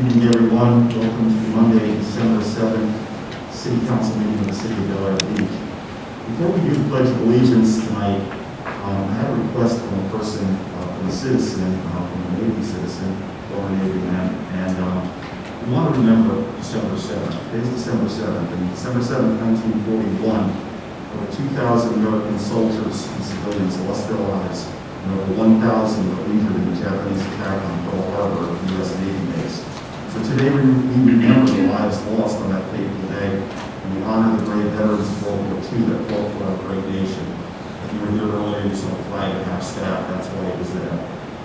Evening, everyone. Welcome to Monday, December 7th, City Council meeting of the City of Bel Air Beach. Before we do the Pledge of Allegiance tonight, I had a request from a person, from a citizen, from a Navy citizen, former Navy man, and we want to remember December 7th. It is December 7th, and December 7th, 1941, over 2,000 American soldiers and civilians lost their lives, and over 1,000 were injured in the Japanese attack on Pearl Harbor, U.S. Navy base. So today we remember the lives lost on that fateful day, and we honor the brave veterans of World War II that fought for our great nation. If you were here earlier, you saw the flag at half staff, that's why it was there.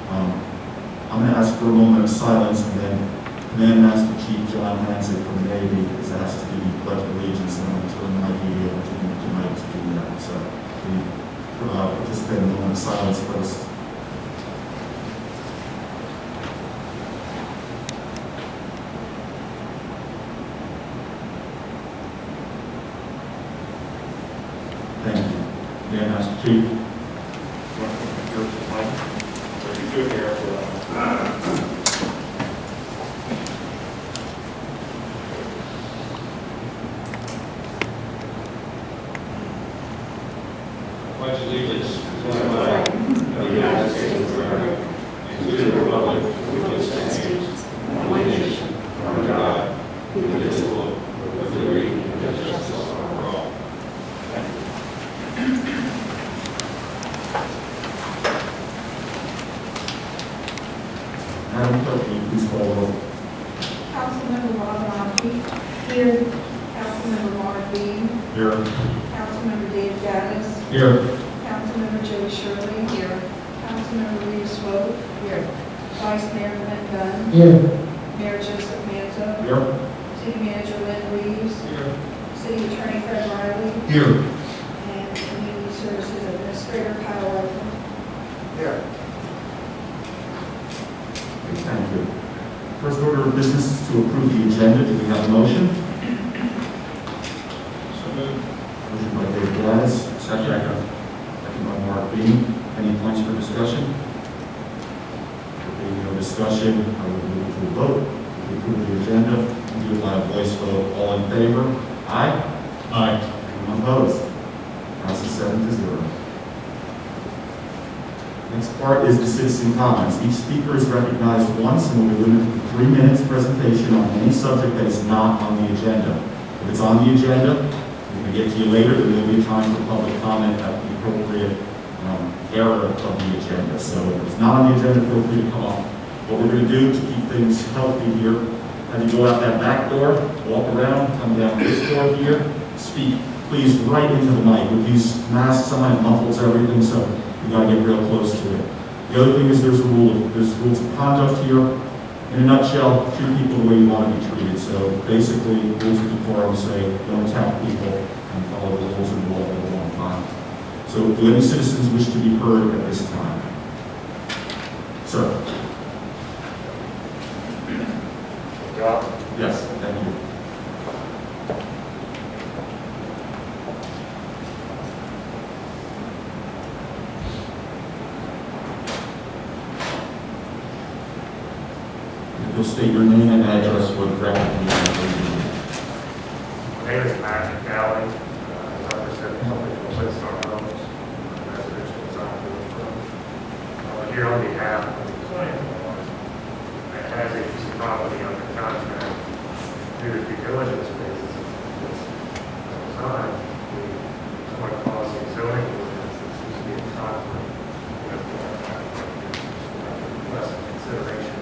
I'm going to ask for a moment of silence, and then Command Master Chief John Hanzik from the Navy is asked to give you Pledge of Allegiance, and I'm going to turn my video over to you tonight to do that. So we participate in a moment of silence first. Thank you. Command Master Chief. Pledge allegiance to the flag of the United States of America and to the republic for which it stands, one nation, under God, indivisible, with liberty and justice for all. Thank you. Madam Clerk, will you please call the roll? Councilmember Robert Hockey. Here. Councilmember Mark Dean. Here. Councilmember Dave Gaddis. Here. Councilmember Joey Shirley. Here. Councilmember Rita Swope. Here. Vice Mayor Lynn Dunn. Here. Mayor Joseph Manzo. Here. City Manager Lynn Reeves. Here. City Attorney Fred Riley. Here. And Community Services Administrator Kyle Rifle. Here. Thank you. First order of business is to approve the agenda. Do we have a motion? So moved. Motion by Dave Gaddis, second by Mark Bean. Any points for discussion? There being no discussion, I will move to a vote. We approve the agenda. We do by a voice vote. All in favor? Aye? Aye. Anyone opposed? Passes 7-0. Next part is the citizen comments. Each speaker is recognized once and will be limited to 3 minutes presentation on any subject that is not on the agenda. If it's on the agenda, we can get to you later, there will be time for public comment at the appropriate era of the agenda. So if it's not on the agenda, feel free to come up. What we're going to do to keep things healthy here, have you go out that back door, walk around, come down this door here, speak please right into the mic. With these masks on, it muffles everything, so you got to get real close to it. The other thing is there's rules of conduct here. In a nutshell, treat people the way you want to be treated. So basically, rules of decorum say don't attack people and follow the rules of the law at a long time. So do any citizens wish to be heard at this time? Sir? Yes, thank you. You'll state your name and address for the record. My name is Matt McNally. I represent a company called Winstar Homes, residential design firm. I'm here on behalf of the client of ours that has a piece of property under contract. Due to due diligence basis of this design, the public policy and zoning ordinance that seems to be in conflict with less consideration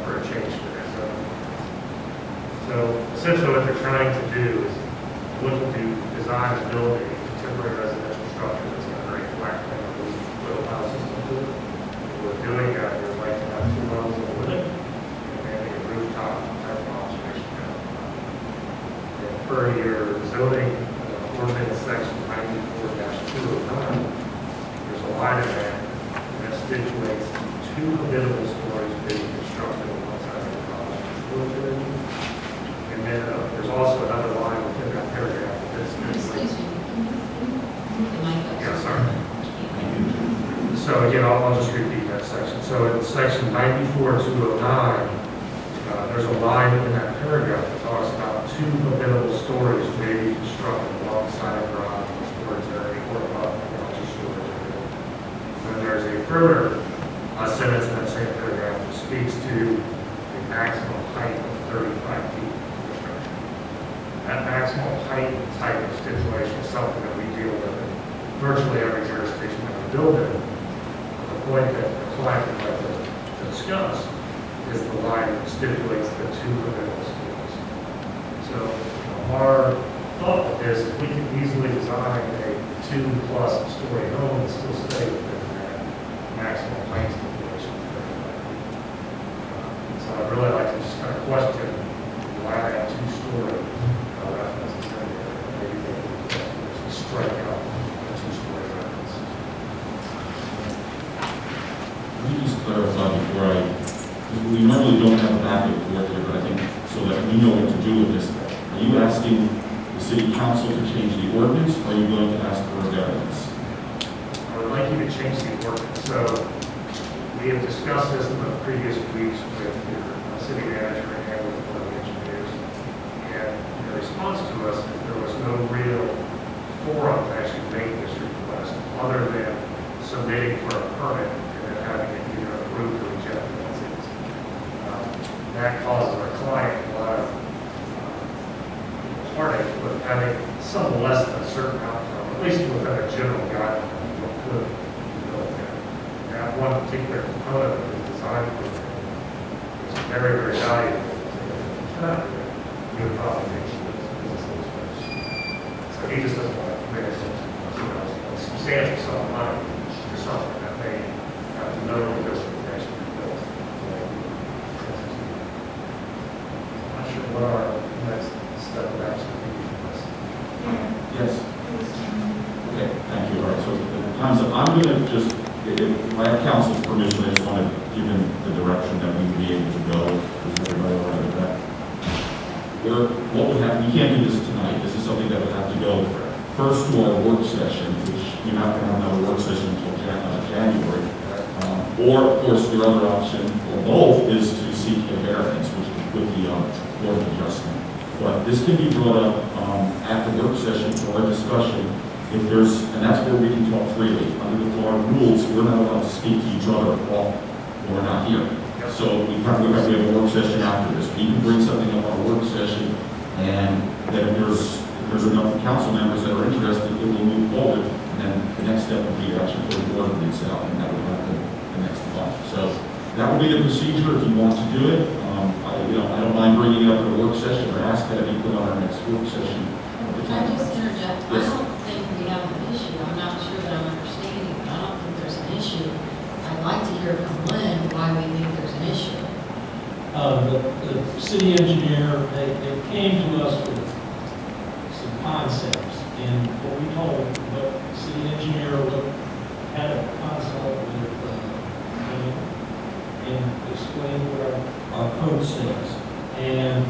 for a change to their zone. So essentially what they're trying to do is looking to design and build a temporary residential structure that's got very flat kind of little houses into it. We're doing that, we'd like to have 2 levels of living and then a rooftop type of observation tower. And per your zoning ordinance section 94-209, there's a line in there that stipulates 2 habitable stories being constructed on one side of the college. And then there's also another line within that paragraph that stipulates. Excuse me, can you move the mic up? Yeah, sorry. So again, I'll just repeat that section. So in section 94-209, there's a line in that paragraph that talks about 2 habitable stories may be constructed alongside a garage or storage area or above a garage or storage area. Then there's a further sentence in that same paragraph that speaks to a maximum height of 35 feet of the structure. That maximum height type of stipulation is something that we deal with in virtually every jurisdiction that we build in. The point that the client would like to discuss is the line that stipulates the 2 habitable stories. So our thought with this is we can easily design a 2+ story home and still stay within that maximum height stipulation. So I'd really like to just kind of question why that 2-story reference is in there. Maybe they could just strike out the 2-story reference. Let me just clarify before we normally don't have a backup report here, but I think so that we know what to do with this. Are you asking the city council to change the ordinance, or are you going to ask for a variance? I would like you to change the ordinance. So we have discussed this in the previous weeks with your city manager and with the board of engineers. And in response to us, there was no real forum to actually make this request other than submitting for a permit and then having it either approved or rejected. That causes our client a lot of heartache with having some less than a certain outcome, at least within a general guideline of what could be built there. And that one particular component of the design is very, very valuable. You would probably make sure it's so he just doesn't want to commit a substantial sum of money for something that may have no ability to actually be built. I'm not sure what our next step of action would be for this. Yes. Okay, thank you. All right, so the time's up. I'm going to just, if I have council's permission, I just want to give him the direction that we would be able to go. Is everybody all right with that? What would happen, you can't do this tonight. This is something that would have to go first to our work session, which you're not going to have another work session until January. Or, of course, your other option, or both, is to seek a variance, which would be Board of Adjustment. But this can be brought up at the work session for our discussion. If there's, and that's where we can talk freely. Under the Florida rules, we're not allowed to speak to each other while we're not here. So we have a work session after this. We can bring something up on a work session, and then if there's enough council members that are interested, it will move forward. And then the next step would be actually for the board to reach out, and that would happen the next month. So that would be the procedure if you want to do it. I don't mind bringing it up at a work session or ask that it be put on our next work session. Can I just interject? I Yes. don't think we have an issue. I'm not sure that I'm understanding, but I don't think there's an issue. I'd like to hear from Lynn why we think there's an issue. The city engineer, they came to us with some concepts, and what we told, what the city engineer had a consult with, and explained what our code says. And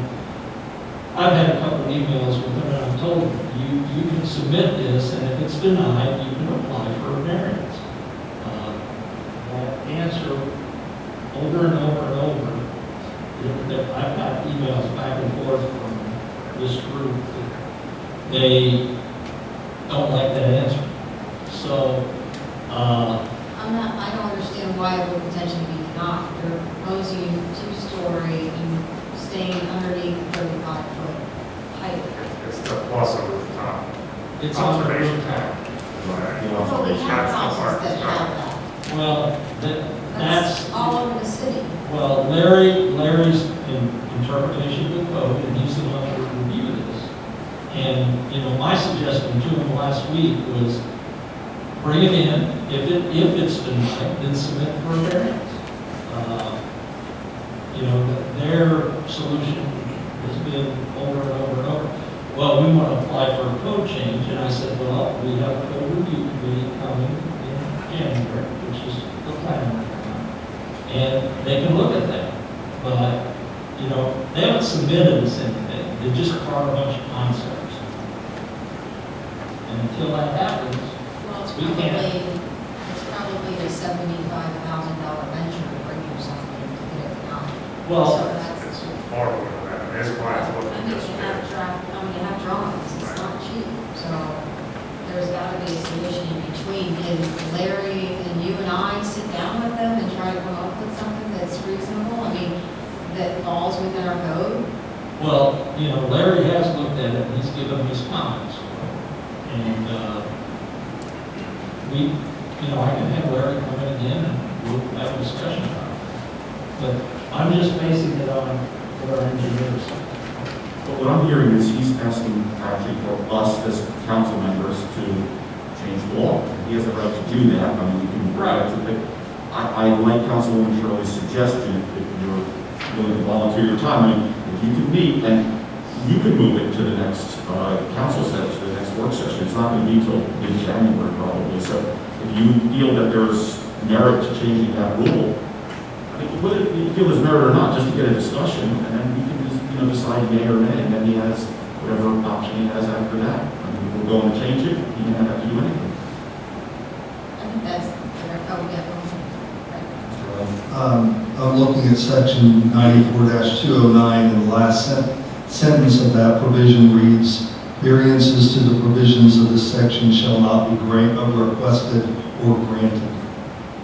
I've had a couple of emails with him, and I've told him, you can submit this, and if it's denied, you can apply for a variance. That answer over and over and over. I've got emails back and forth from this group. They don't like that answer. So, I don't understand why it would potentially be denied. You're proposing 2-story and staying underneath 35-foot height. It's the plus over the top. it's on the Observation roof tower. Well, we have houses that have that. Well, that's, all over the city. well, Larry's interpretation of the code, and he's the one that would review this. And, my suggestion to him last week was bring it in. If it's denied, then submit for a variance. Their solution has been over and over and over. Well, we want to apply for a code change, and I said, well, we have a code review committee coming in January, which is the planning department, and they can look at that. But, they haven't submitted us anything. They just are a bunch of concepts. And until that happens, Well, it's We can't. probably a $75,000 venture to bring you something to get it done. well, So that's, far more than that. That's why it's I looking think just you have there. draft, I mean, you have drawings, it's not cheap, so there's gotta be a solution in between. Can Larry and you and I sit down with them and try to come up with something that's reasonable? I mean, that falls within our code? Well, you know, Larry has looked at it, and he's given his comments. And, I can have Larry come in again, and we'll have a discussion about it. But I'm just basing it on what our engineers say. But what I'm hearing is he's asking actually for us as council members to change the law. He has the right to do that. I mean, we can. Right. I like Councilwoman Shirley's suggestion, if you're willing to volunteer your time, I mean, if you can meet and you can move it to the next council session, the next work session. It's not going to be till mid-January probably. So if you feel that there's merit to changing that rule, I mean, whether you feel there's merit or not, just to get a discussion, and then we can just, decide yea or nay, and then he has whatever option he has after that. I mean, if we're going to change it, he doesn't have to do anything. I think that's, oh, yeah, I'm looking at section 94-209, and the last sentence of that provision reads, variances to the provisions of this section shall not be requested or granted.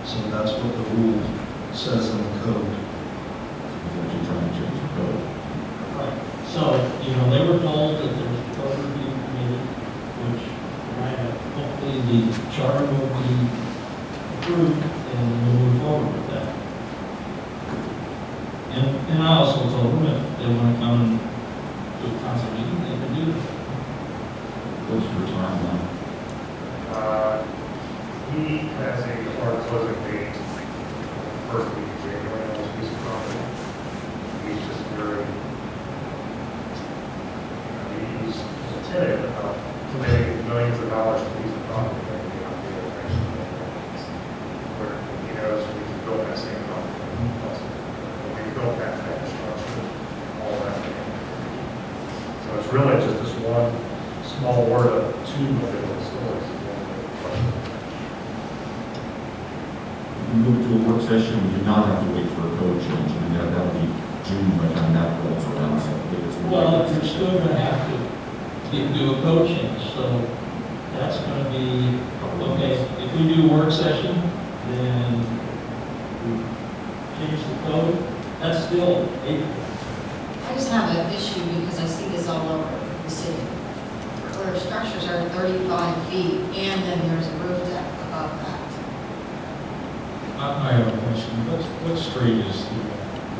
So that's what the rule says in the code. If you're trying to change the code. Right. So, they were told that there's a code review committee, which hopefully the charter will be approved, and we'll move forward with that. And I also told them if they want to come to a council meeting, they can do it. What's your timeline? He has a hard closing date, first week of January, on this piece of property. He's just very, he's tentative about committing millions of dollars to a piece of property that he not be able to actually make it. Where he knows we can build that same property. We built that type of structure, all that. So it's really just this one small word of two different stories. We move to a work session, we do not have to wait for a code change. I mean, that'll be June by the time that rolls around, so I think it's. Well, you're still going to have to do a code change, so that's going to be, okay, if we do a work session, then we change the code, that's still April. I just have an issue because I see this all over the city, where structures are 35 feet, and then there's a roof deck above that. I have a question. What street is the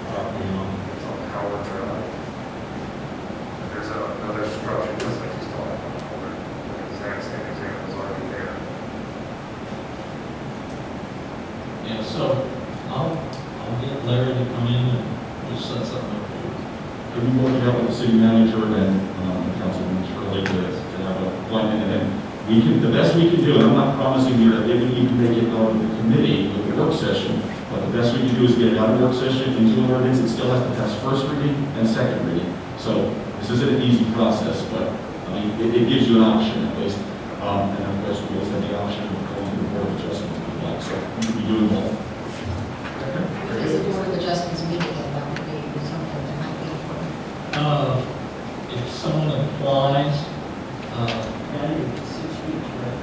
property on? It's on Howard Drive. There's another structure just like he's talking about, where the exact same example is already there. Yeah, so I'll get Larry to come in and just set something up for you. Can we work it out with the city manager and Councilman Shirley to have an appointment, and then we can, the best we can do, and I'm not promising here that maybe we can make it out of the committee with the work session, but the best we can do is get it out of work session into an ordinance. It still has to pass first reading and second reading. So this isn't an easy process, but I mean, it gives you an option at least. And of course, we always have the option of going to the board of adjustment if you'd like. So we can be doing both. If there's a board of adjustments meeting, then that would be something that might be important. If someone applies, Patty, it's 6 weeks, right?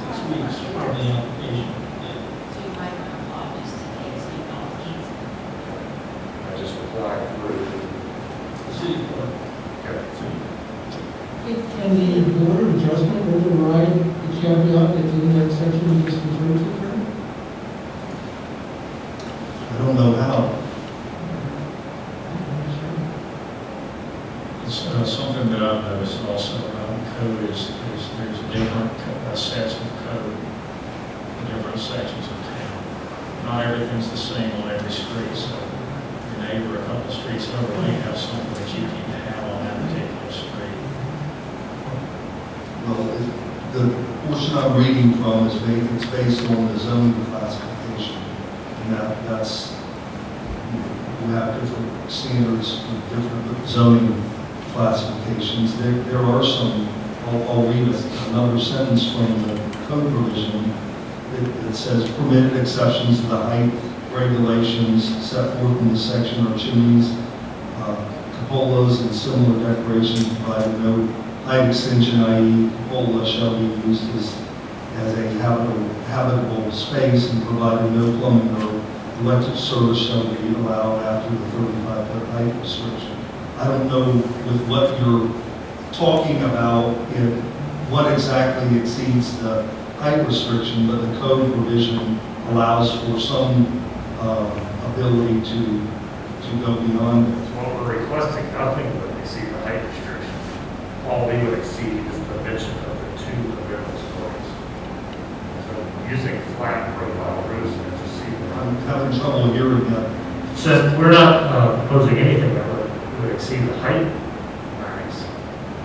6 weeks from the application. Yeah. So you might want to apply just in case you don't cancel. I just applied through. The city clerk. Can the board of adjustment override the caveat that's in that section you just referred to, Karen? I don't know how. It's something that I've noticed also about code is there's different sets of code in different sections of town. Not everything's the same on every street, so your neighbor a couple streets over may have something that you can have on that particular street. Well, the portion I'm reading from is it's based on the zoning classification. And that's, we have different standards for different zoning classifications. There are some, I'll read another sentence from the code provision. It says permitted exceptions to the height regulations set forth in the section are chimneys, cupolas and similar decorations provided no height extension, i.e. cupola shall be used as a habitable space and provided no plumbing or electric service shall be allowed after the 35-foot height restriction. I don't know with what you're talking about, what exactly exceeds the height restriction, but the code provision allows for some ability to go beyond it. What we're requesting, nothing would exceed the height restriction. All we would exceed is the dimension of the two available stories. So using flat profile roofs, and just see. I'm having trouble hearing that. So we're not proposing anything that would exceed the height variance.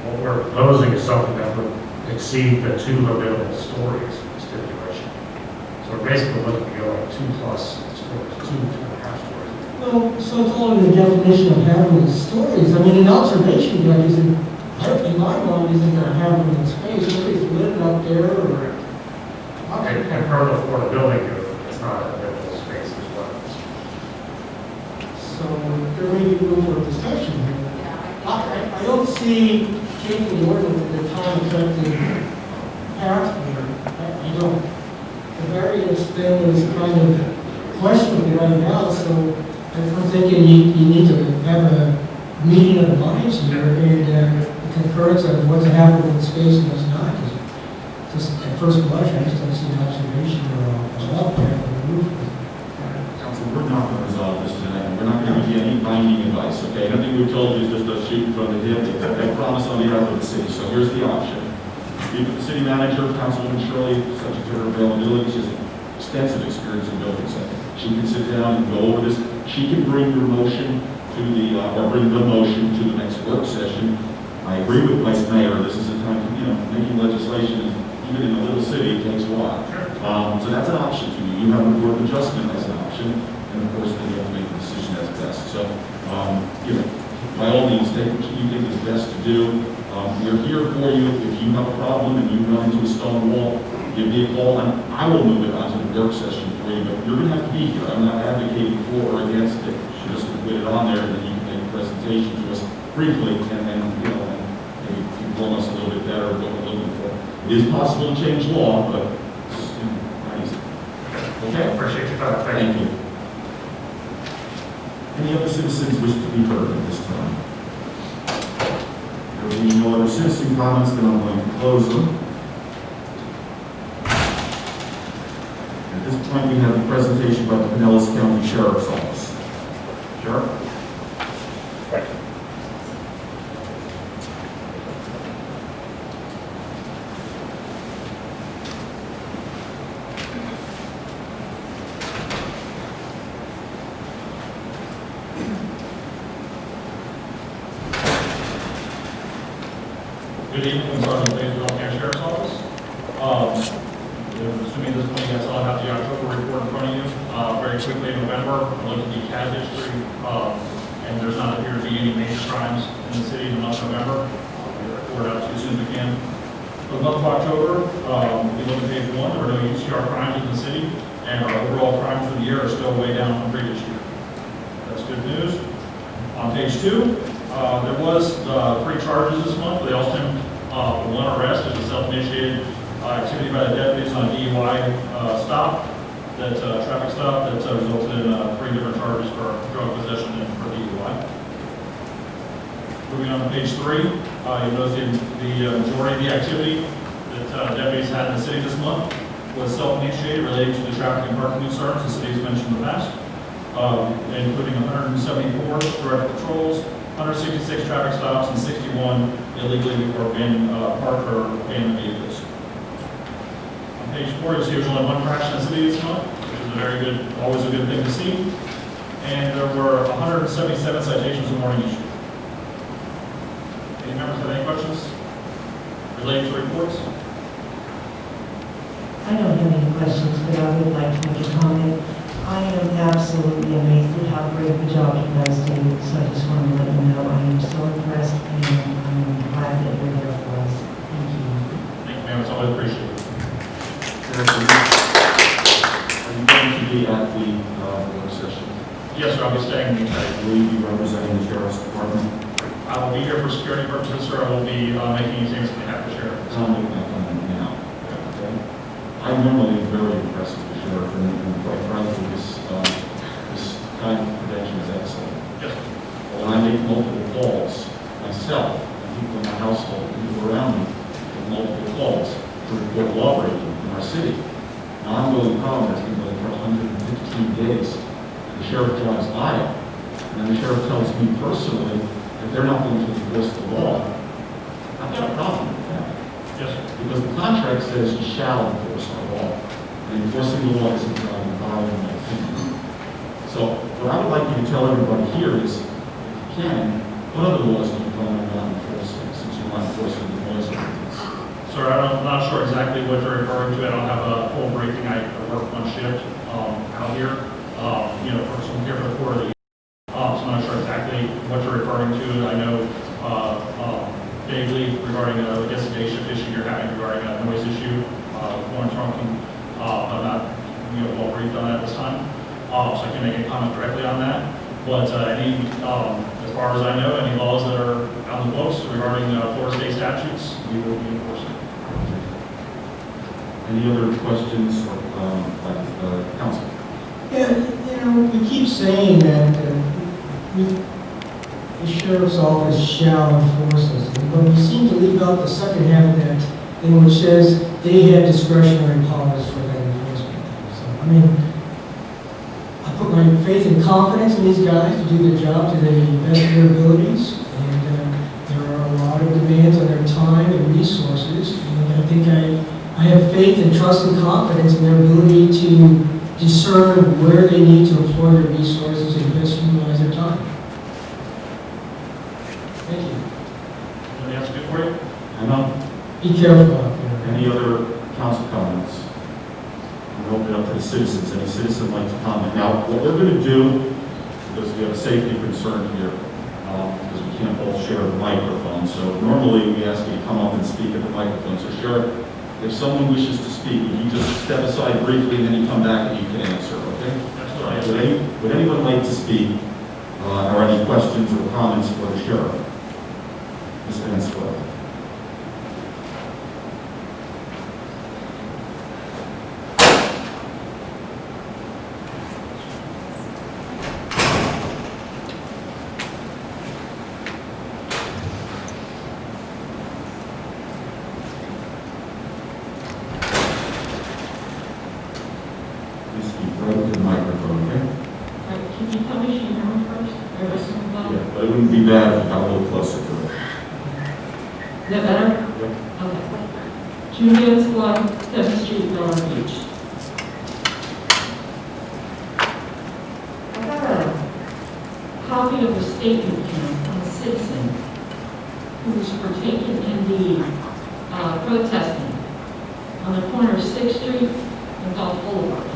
What we're proposing is something that would exceed the two available stories stipulation. So we're basically looking to go like 2+ stories, 2.5 stories. Well, so it's all in the definition of having the stories. I mean, an observation deck isn't, in my mind, isn't going to have any space. Nobody's living up there or. And per the Florida building code, it's not a livable space as well. So there may be room for discussion here. I don't see changing the ordinance at the time affecting taxpayer. I don't. The variance thing is kind of questionable right now, so I'm thinking you need to have a meeting of the minds here and a concurrence of what's a habitable space and what's not. 'Cause just at first blush, I just don't see an observation or a up there on the roof. Council, we're not going to resolve this tonight, and we're not going to give you any binding advice, okay? Nothing we've told you is just a shoot from the hip. They promise on behalf of the city, so here's the option. Speak with the city manager, Councilwoman Shirley, subject to her availability. She has extensive experience in buildings. She can sit down and go over this. She can bring your motion to the, or bring the motion to the next work session. I agree with Vice Mayor, this is a time, making legislation, even in a little city, it takes a while. So that's an option to you. You have a board of adjustment as an option, and of course, then you have to make the decision as best. So, by all means, take what you think is best to do. We're here for you. If you have a problem and you run into a stone wall, give me a call, and I will move it onto the work session for you, but you're going to have to be here. I'm not advocating for or against it. You're just going to put it on there, and then you can make a presentation to us briefly, and then, maybe inform us a little bit better of what we're looking for. It is possible to change law, but it's not easy. Okay? Appreciate your time. Thank you. Any other citizens wish to be heard at this time? There being no other citizen comments, then I'm going to close them. At this point, we have a presentation by the Pinellas County Sheriff's Office. Sheriff? Good evening, Sergeant Bates, County Sheriff's Office. Assuming this point, you guys all have the October report in front of you. Very quickly in November, I looked at the CAD history, and there's not appear to be any major crimes in the city in the month of November. We'll report out to you as soon as we can. For the month of October, if you look at page 1, there were no UCR crimes in the city, and our overall crimes for the year are still way down from previous year. That's good news. On page 2, there was 3 charges this month. They all stemmed from one arrest. It was a self-initiated activity by the deputies on a DUI traffic stop that resulted in 3 different charges for drug possession and for DUI. Moving on to page 3, you'll notice the majority of the activity that deputies had in the city this month was self-initiated related to the traffic and parking concerns the city has mentioned in the past, including 174 direct patrols, 166 traffic stops, and 61 illegally or parked or abandoned vehicles. On page 4, you'll see there's only 1 crash in the city this month, which is a very good, always a good thing to see. And there were 177 citations a morning issued. Any members have any questions related to reports? I don't have any questions, but I would like to make a comment. I am absolutely amazed at how great of a job you guys do, so I just want to let you know I am so impressed and I'm glad that you're there for us. Thank you. Thank you, ma'am. It's always appreciated. Are you going to be at the work session? Yes, sir. I'll be staying. Will you be representing the Sheriff's Department? I will be here for security purposes, sir. I will be making these things on behalf of the sheriff. So I'll make that comment now. Okay? I'm normally very impressed with the sheriff, and quite frankly, this kind of prevention is excellent. Yes, sir. When I make multiple calls myself, and people in my household, people around me, make multiple calls to report law breaking in our city. Now, I'm Willie Collins, that's been going for 115 days. The sheriff drives by it, and then the sheriff tells me personally that they're not going to enforce the law. I've got a problem with that. Yes, sir. Because the contract says you shall enforce our law. And enforcing the law isn't driving by, in my opinion. So what I would like you to tell everybody here is, if you can, what other laws do you plan on not enforcing, since you're not enforcing the noise ordinance? Sir, I'm not sure exactly what you're referring to. I don't have a full briefing. I work one shift out here, for some here for the quarterly. So I'm not sure exactly what you're referring to. I know vaguely regarding, I guess, a day shift issue you're having regarding a noise issue, Lawrence Ronkin. I'm not, well briefed on that this time. So I can make a comment directly on that. But as far as I know, any laws that are on the books regarding Florida state statutes, we will be enforcing. Any other questions or, council? Yeah, we keep saying that the sheriff's office shall enforce this, but we seem to leave out the second half of that thing which says they have discretionary powers for that enforcement. So, I mean, I put my faith and confidence in these guys to do their job to the best of their abilities, and there are a lot of demands on their time and resources, and I think I have faith and trust and confidence in their ability to discern where they need to employ their resources and best utilize their time. Thank you. Anything else good for you? I'm not. Be careful out there. Any other council comments? I'm open up to the citizens. Any citizen like to comment? Now, what we're going to do, because we have a safety concern here, because we can't both share the microphone, so normally we ask you to come up and speak at the microphone. So, Sheriff, if someone wishes to speak, would you just step aside briefly and then you come back and you can answer, okay? That's what I have. Would anyone like to speak or any questions or comments for the sheriff? Ms. Vanscoy. Please speak right into the microphone, okay? Can you tell me your name first? Or listen well? Yeah, but it wouldn't be bad if you got a little closer to it. Is that better? Okay. Julian Squad, 7th Street, Bel Air Beach. I got a copy of a statement here from a citizen who was partaking in the protesting on the corner of 6th Street and Gulf Boulevard.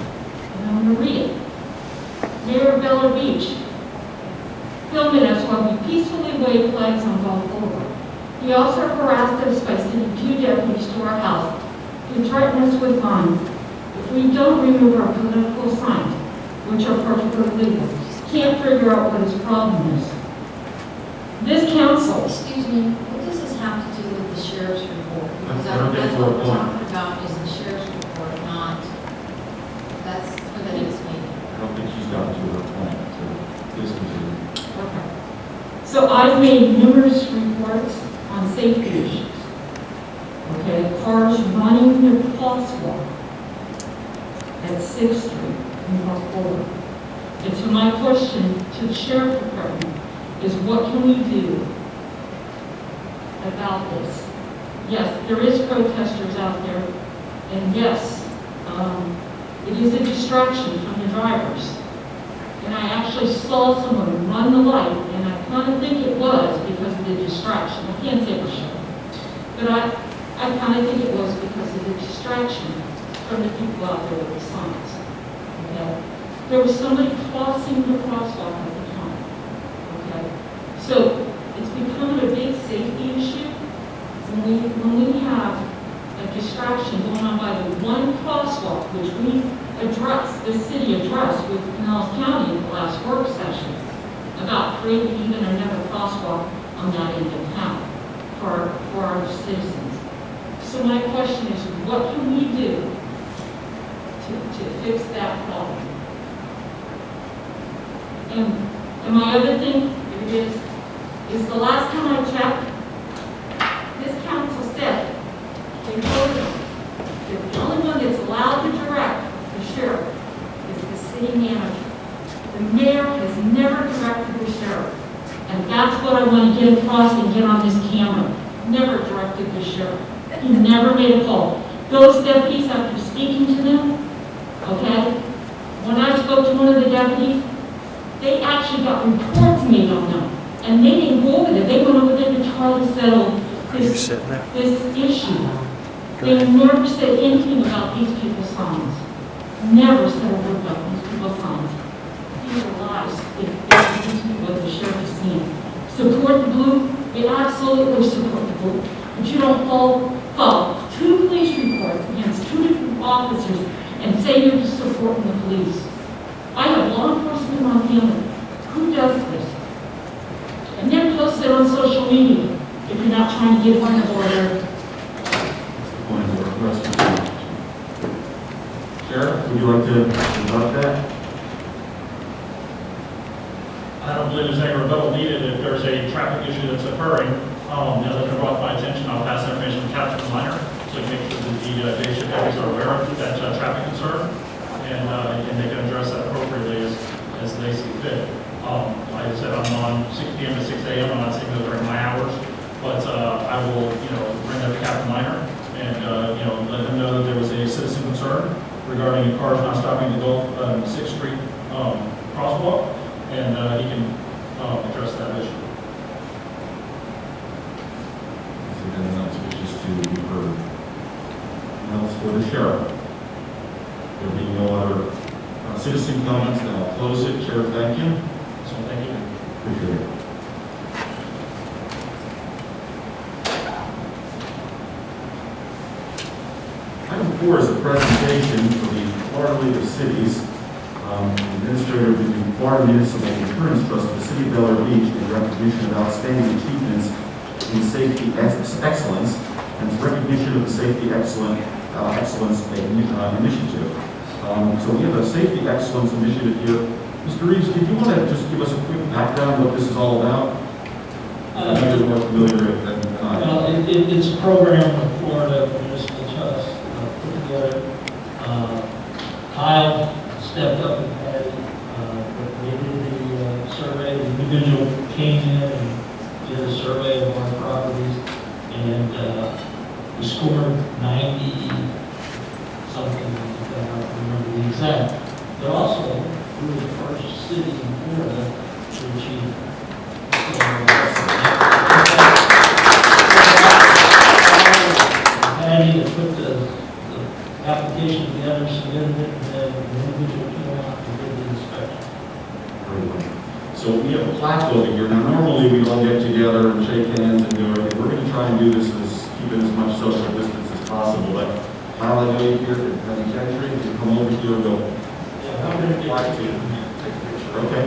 And I'm going to read it. Mayor of Bel Air Beach, filming us while we peacefully wave flags on Gulf Boulevard. He also harassed us by sending 2 deputies to our house who threatened us with fines if we don't remove our political signs, which are perfectly legal. Can't figure out what his problem is. This council, Excuse me, what does this have to do with the sheriff's report? Because We're looking that's for a what we're point. talking about is the sheriff's report, not, that's for the next meeting. I don't think she's gotten to her point, so please continue. okay. So I've made numerous reports on safety issues. Okay, cars running the crosswalk at 6th Street in Gulf Boulevard. And so my question to the sheriff department is what can we do about this? Yes, there is protesters out there, and yes, it is a distraction from the drivers. And I actually saw someone run the light, and I kind of think it was because of the distraction. I can't say for sure. But I kind of think it was because of the distraction from the people out there with the signs. Okay? There was somebody crossing the crosswalk at the time. Okay? So it's becoming a big safety issue when we have a distraction going on by the one crosswalk, which we addressed, the city addressed with Pinellas County in the last work session about creating even another crosswalk on that end of town for our citizens. So my question is, what can we do to fix that problem? And my other thing is the last time I checked, this council said, they voted that the only one that's allowed to direct the sheriff is the city manager. The mayor has never directed the sheriff. And that's what I want to get across and get on this camera. Never directed the sheriff. He never made a call. Those deputies, after speaking to them, okay, when I spoke to one of the deputies, they actually got reports made on them. And they didn't go over there. They went over there to try to settle this issue. They never said anything about these people's signs. Never said a word about these people's signs. These are lies. This is what the sheriff is saying. Support the blue? We absolutely support the blue. But you don't follow 2 police reports against 2 different officers and say you're supporting the police. I have law enforcement in my family. Who does this? And then post it on social media if you're not trying to get point of order. Point of order, question. Sheriff, would you like to rebut that? I don't believe there's any rebuttal needed if there's a traffic issue that's occurring. Now that they're brought to my attention, I'll pass that information to Captain Minor to make sure that the day shift deputies are aware of that traffic concern, and they can address that appropriately as they see fit. Like I said, I'm on 6 p.m. to 6 a.m. I'm not saying those are my hours, but I will, bring that to Captain Minor and, let him know that there was a citizen concern regarding cars not stopping to go 6th Street crosswalk, and he can address that issue. If anyone else wishes to be heard. Anyone else for the sheriff? There being no other citizen comments, then I'll close it. Sheriff, thank you. So thank you. Appreciate it. Item 4 is a presentation for the Florida League of Cities. Administrator of the Florida Municipal Insurance Trust of the City of Bel Air Beach in recognition of outstanding achievements in safety excellence and recognition of the safety excellence initiative. So we have a safety excellence initiative here. Mr. Reeves, did you want to just give us a quick background what this is all about? I know you're more familiar than I. Well, it's a program of Florida Municipal Trust put together. Kyle stepped up and had we did the survey. The individual came in and did a survey of our properties, and we scored 90 something. I don't remember the exact. But also, we were the first city in Florida to achieve. Patty put the application together, submitted it, and then the individual came out and did the inspection. Very well. So we have a plaque over here. Now, normally we all get together and shake hands and do everything. We're going to try and do this keep it as much social distance as possible. But Kyle, I know you here at Penny Gentry. You come over here, we'll I'm going to like to take a picture. Okay.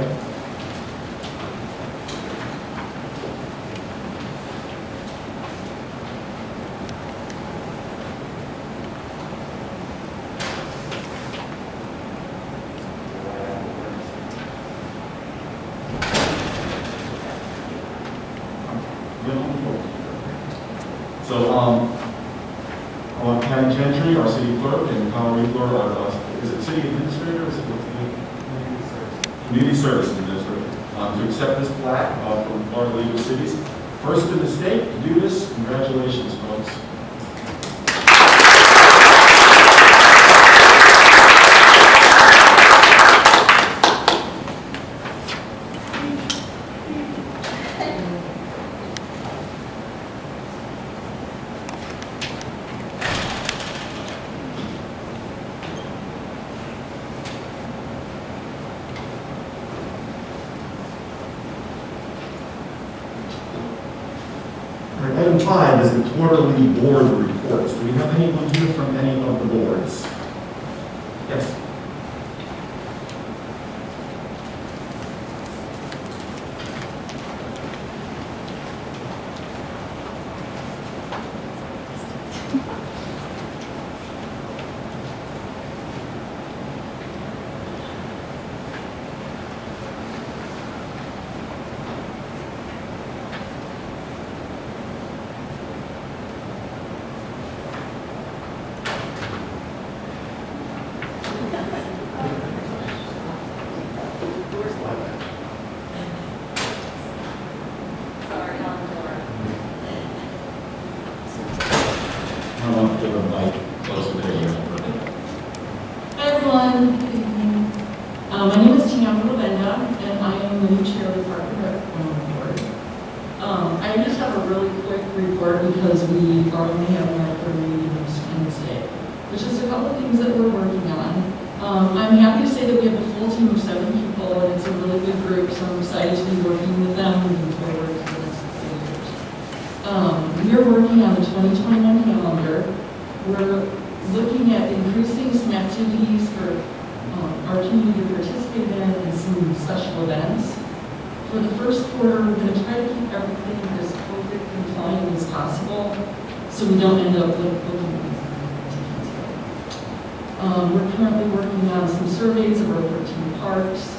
So, on Penny Gentry, our city clerk, and Conor Reefler, our is it city administrator? Or is it community service administrator? To accept this plaque from Florida League of Cities. First in the state to do this. Congratulations, folks. Item 5 is the quarterly board reports. Do we have anyone here from any of the boards? Yes. I want to invite close the video. Hi, everyone. Good evening. My name is Tina Lavenda, and I am the new chair of the Park and Rec Board. I just have a really quick report because we are only having our third meeting this Wednesday, which is a couple of things that we're working on. I'm happy to say that we have a full team of 7 people, and it's a really good group, so I'm excited to be working with them moving forward for the next couple of years. We are working on the 2021 calendar. We're looking at increasing some activities for our community to participate in and some special events. For the first quarter, we're going to try to keep everything as COVID compliant as possible so we don't end up with booking tickets. We're currently working on some surveys of our 13 parks.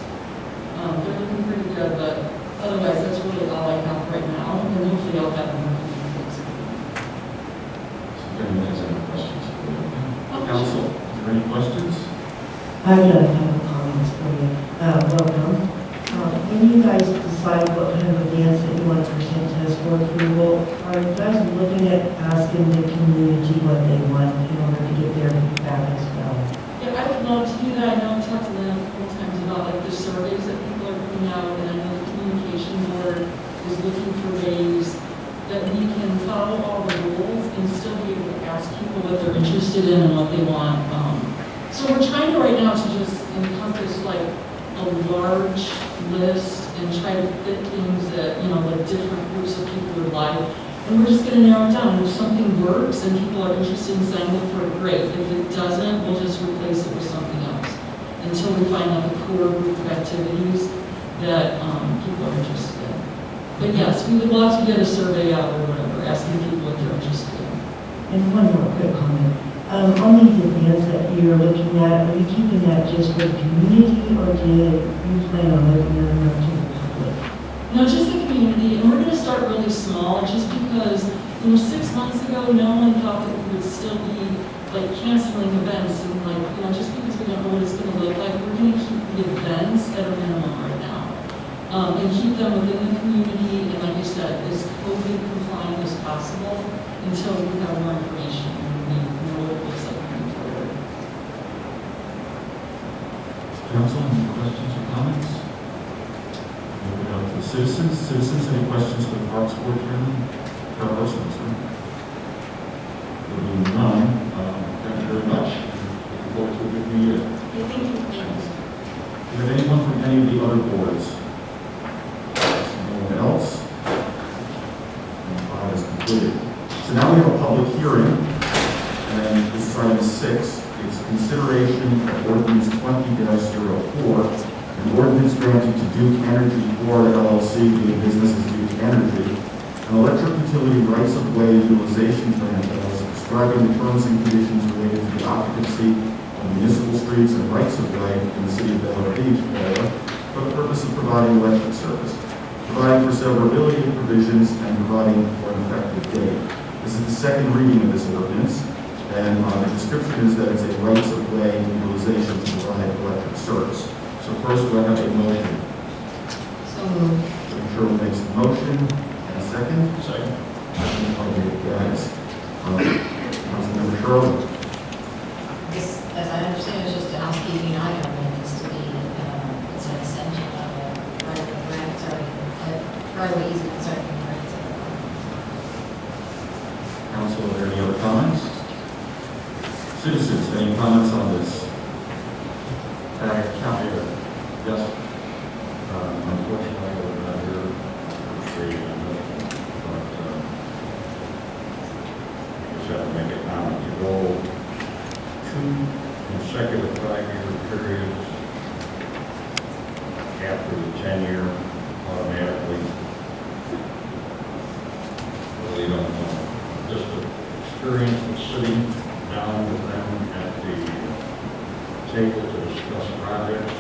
They're looking pretty good, but otherwise that's really all I have right now, and hopefully I'll have more. If anyone has any questions for you. Council, is there any questions? I've got a couple comments for you. Welcome. When you guys decide what kind of events that you want to present to us for approval, are you guys looking at asking the community what they want in order to get their feedback as well? Yeah, I would love to do that. I know I've talked to them a couple times about like the surveys that people are putting out, and I know the communication board is looking for ways that we can follow all the rules and still be able to ask people what they're interested in and what they want. So we're trying to right now to just encompass like a large list and try to fit things that, you know, like different groups of people would like. And we're just going to narrow it down. If something works and people are interested in signing up for it, great. If it doesn't, we'll just replace it with something else until we find out the core group of activities that people are interested in. But yes, we would love to get a survey out or whatever, asking people what they're interested in. And one more quick comment. On these events that you're looking at, are you keeping that just for the community, or do you plan on opening them up to the public? No, just the community, and we're going to start really small, just because, 6 months ago, no one thought that we would still be, like, canceling events, and, like, just because we don't know what it's going to look like, we're going to keep the events at a minimum right now, and keep them within the community, and like I said, as COVID compliant as possible, until we have more information, and we know what it looks like moving forward. Council, any questions or comments? Moving on to the citizens. Citizens, any questions for the Parks Board Chairman? Chairperson, sir? There being none, thank you very much. Looking forward to a good new year. Thank you. Do you have anyone from any of the other boards? No one else? And file is completed. So now we have a public hearing, and this is item 6. It's consideration of ordinance 20-04, an ordinance granting to Duke Energy Florida LLC, doing business as Duke Energy, an electric utility rights-of-way utilization plan describing the terms and conditions related to the occupancy of municipal streets and rights-of-way in the city of Bel Air Beach, Florida, for the purpose of providing electric service, providing for severability provisions, and providing for an effective date. This is the second reading of this ordinance, and the description is that it's a rights-of-way utilization to provide electric service. So first, do I have a motion? So moved. Chairman Sherwood makes the motion, and a second? Second. Second by David Gaddis. Councilmember Sherwood. This, as I understand, is just a housekeeping item, and it needs to be, it's an extension of a right-of-way easement, sorry. Council, are there any other comments? Citizens, any comments on this? County, yes. Unfortunately, we're not here for free, but just have to make it now. You go 2 consecutive 5-year periods after the 10-year automatically. Really don't know. Just the experience of sitting down with them at the table to discuss projects.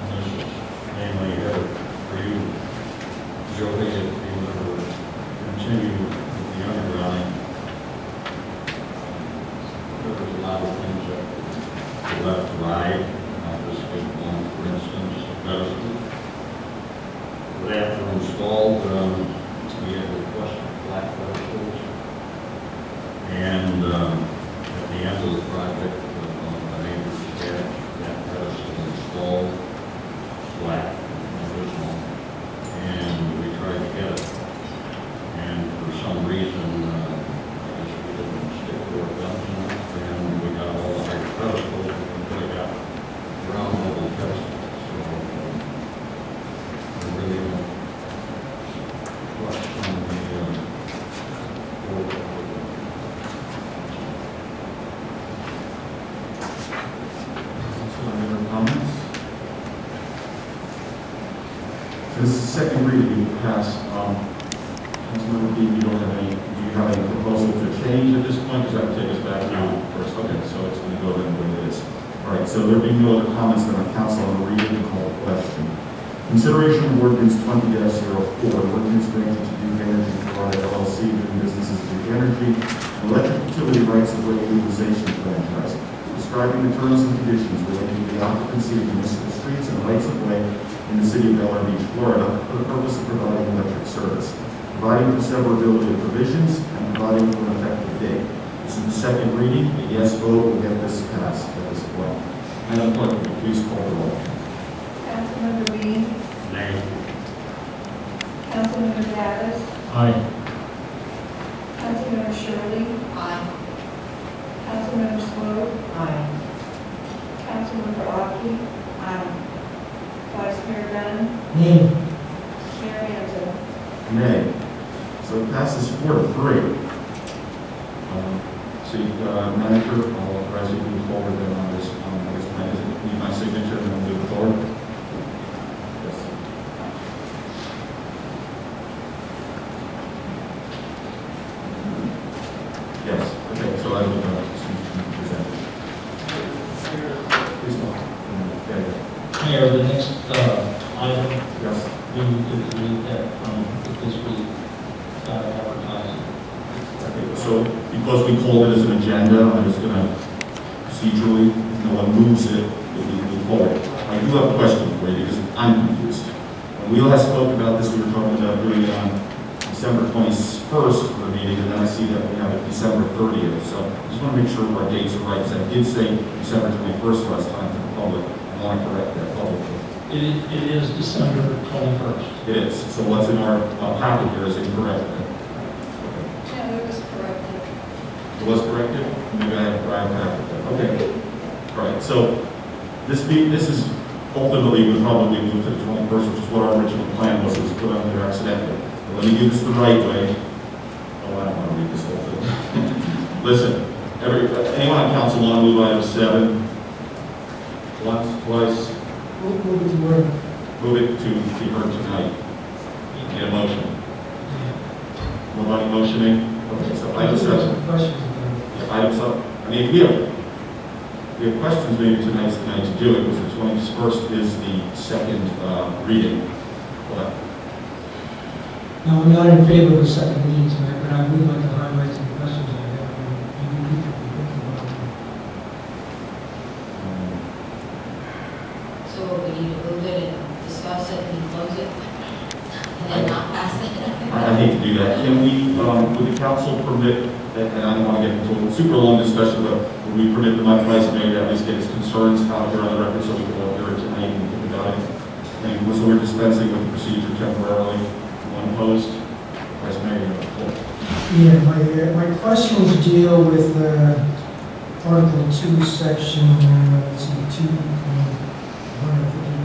This is mainly headed for you, Joey, if you were to continue with the undergrounding. There was a lot of things that were left to ride. This big one, for instance, the pedestal. But after installed, we had requested black pedestal second reading will pass. Councilmember Dean, do you have any proposal to change at this point? Does that take us back now first? Okay, so it's going to go then the way it is. All right, so there being no other comments then on council, I'm going to read and call the question. Consideration of ordinance 20-04, ordinance granting to Duke Energy Florida LLC doing business as Duke Energy, an electric utility rights of way utilization franchise, describing the terms and conditions relating to the occupancy of municipal streets and rights of way in the city of Delaware Beach, Florida, for the purpose of providing electric service, providing for severability of provisions, and providing for an effective date. This is the second reading. A yes vote will get this passed at this point. Madam Clerk, will you please call the roll? Councilmember Dean. Nay. Councilmember Davis. Aye. Councilmember Shirley. Aye. Councilmember Swope. Aye. Councilmember Aki. Aye. Vice Mayor Dunn. Nay. Mayor Angel. Nay. So it passes 4-3. City Manager, I'll authorize you to move forward then on this plan. Does it need my signature and then move forward? Yes. Yes, okay, so I will present. Please, Mark. Mayor, the next item, Yes. we need to read that this week, advertising. Okay, so because we called it as an agenda, I'm just going to procedurally, if no one moves it, we'll move forward. I do have a question for you because I'm confused. When we last spoke about this, we were talking about doing it on December 21st for the meeting, and then I see that we have it December 30th. So I just want to make sure our dates are right, because I did say December 21st last time to the public. I want to correct that publicly. It is December 21st. It is. So what's in our packet here is incorrect. Yeah, it was corrected. It was corrected? Maybe I have packet then. Okay. All right. So this is ultimately would probably move to the 21st, which is what our original plan was. It was put on there accidentally. But let me do this the right way. Oh, I don't want to read this whole thing. Listen, anyone on council want to move item 7? Once, twice, Move it to word. move it to be heard tonight. Need a motion? Nobody motioning? Okay, so item 7. Questions about it. Items up. I mean, if we have questions, maybe tonight's the night to do it, because the 21st is the second reading. But No, I'm not in favor of the second reading tonight, but I would like to highlight some questions I have. and you can think about them. So we need to move it and discuss it and close it, and then not pass it. I hate to do that. Can we, would the council permit, and I don't want to get into a super long discussion, but would we permit the vice mayor to at least get his concerns out here on the record so we can all hear it tonight and think about it? And so we're dispensing with the procedure temporarily. One opposed? Vice Mayor, you have the floor. Yeah, my questions deal with Article 2, Section, let's see, 2,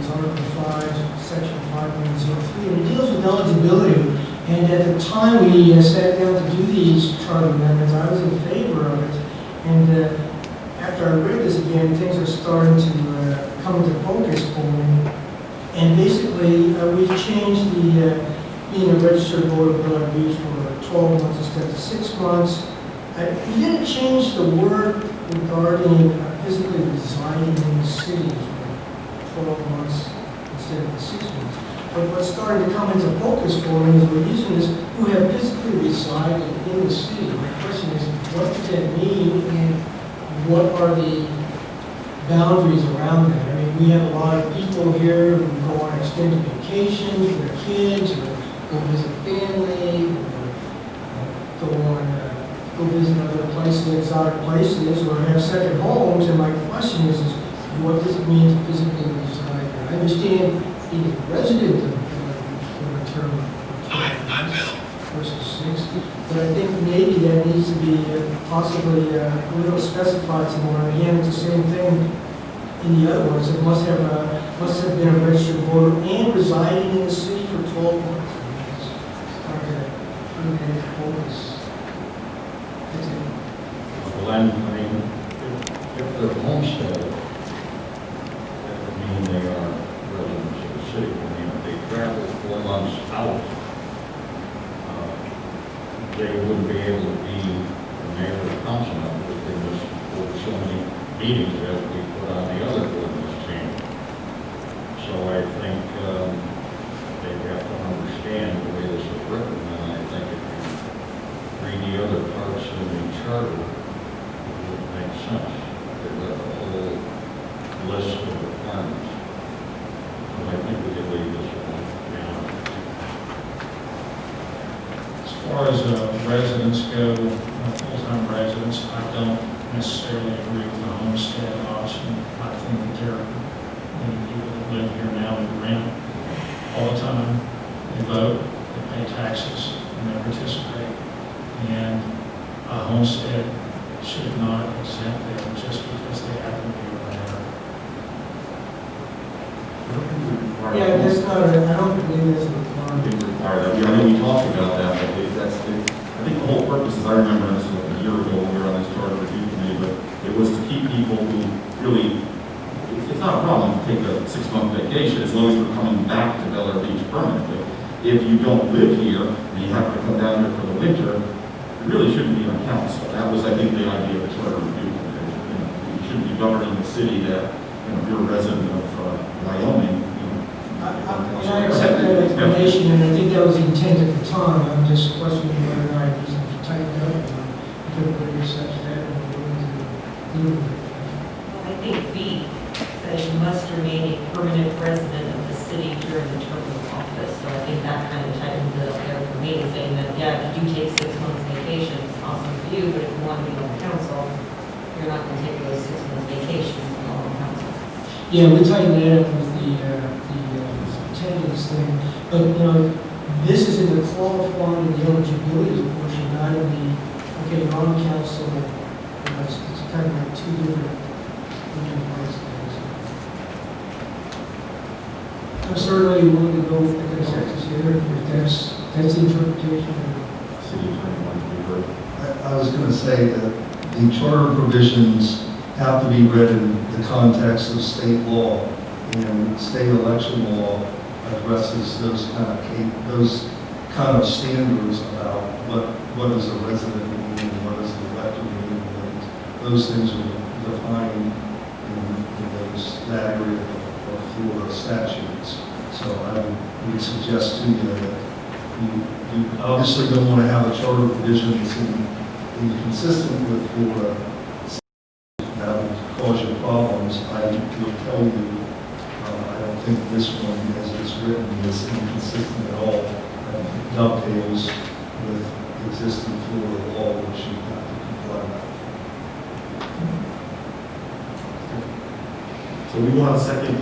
Article 5, Section 5.03, and it deals with eligibility. And at the time we sat down to do these charter amendments, I was in favor of it. And after I read this again, things are starting to come into focus for me. And basically, we've changed the being a registered voter of Delaware Beach for 12 months instead of 6 months. We didn't change the word regarding physically residing in the city for 12 months instead of the 6 months. But what's starting to come into focus for me is we're using this who have physically resided in the city. My question is, what does that mean, and what are the boundaries around that? I mean, we have a lot of people here who go on extended vacations with their kids, or go visit family, or go visit other places, exotic places, or have second homes. And my question is what does it mean to physically reside there? I understand being a resident of for a term of 12 versus 6, but I think maybe that needs to be possibly a little specified some more. Again, it's the same thing in the other ones. It must have been a registered voter and residing in the city for 12 months. It's hard to really focus. That's it. Well, then, I mean, if they're homestead, that would mean they are residents of the city. I mean, if they travel 4 months they wouldn't be able to be the mayor or council member if they missed over so many meetings as we put on the other ordinance change. So I think they have to understand the way this is written, and I think if you read the other parts of the charter, it would make sense. They've got a whole list of requirements. So I think we could leave this one down. As far as residents go, full-time residents, I don't necessarily agree with the homestead option. I think that there are many people that live here now that rent all the time, they vote, they pay taxes, and they participate. And a homestead should not exempt them just because they happen to be a renter. Yeah, that's not, I don't believe that's a requirement. Didn't require that. I know we talked about that, but I think the whole purpose, as I remember this was a year ago when we were on this charter review committee, but it was to keep people who really, it's not a problem to take a 6-month vacation as long as you're coming back to Bel Air Beach permanently. If you don't live here and you have to come down here for the winter, you really shouldn't be on council. That was, I think, the idea of the charter review committee. You shouldn't be governing the city that, if you're a resident of Wyoming, I accept that explanation, and I think that was the intent at the time. I'm just questioning whether or not it needs to be tightened up, and everybody such that we're willing to deal with it. I think B says you must remain a permanent resident of the city during the term of office. So I think that kind of tightens it up there for me, saying that, yeah, if you do take 6 months vacation, it's awesome for you, but if you want to be on council, you're not going to take those 6 months vacations while on council. Yeah, we tightened that up with the attendance thing, but, this is in the qualifying and the eligibility portion, not in the, okay, you're on council, it's kind of like two different parts. I'm certainly willing to go with the consensus here, if that's the interpretation. city attorney wanted to be heard. I was going to say that the charter provisions have to be read in the context of state law, and state election law addresses those kind of standards about what is a resident mean, and what does an elector mean, and those things are defined in that area of Florida statutes. So I would suggest to you that you obviously don't want to have a charter provision that's inconsistent with Florida. That would cause you problems. I will tell you, I don't think this one, as it's written, is inconsistent at all. It dovetails with existing Florida law, which you have to comply with. So we will have a second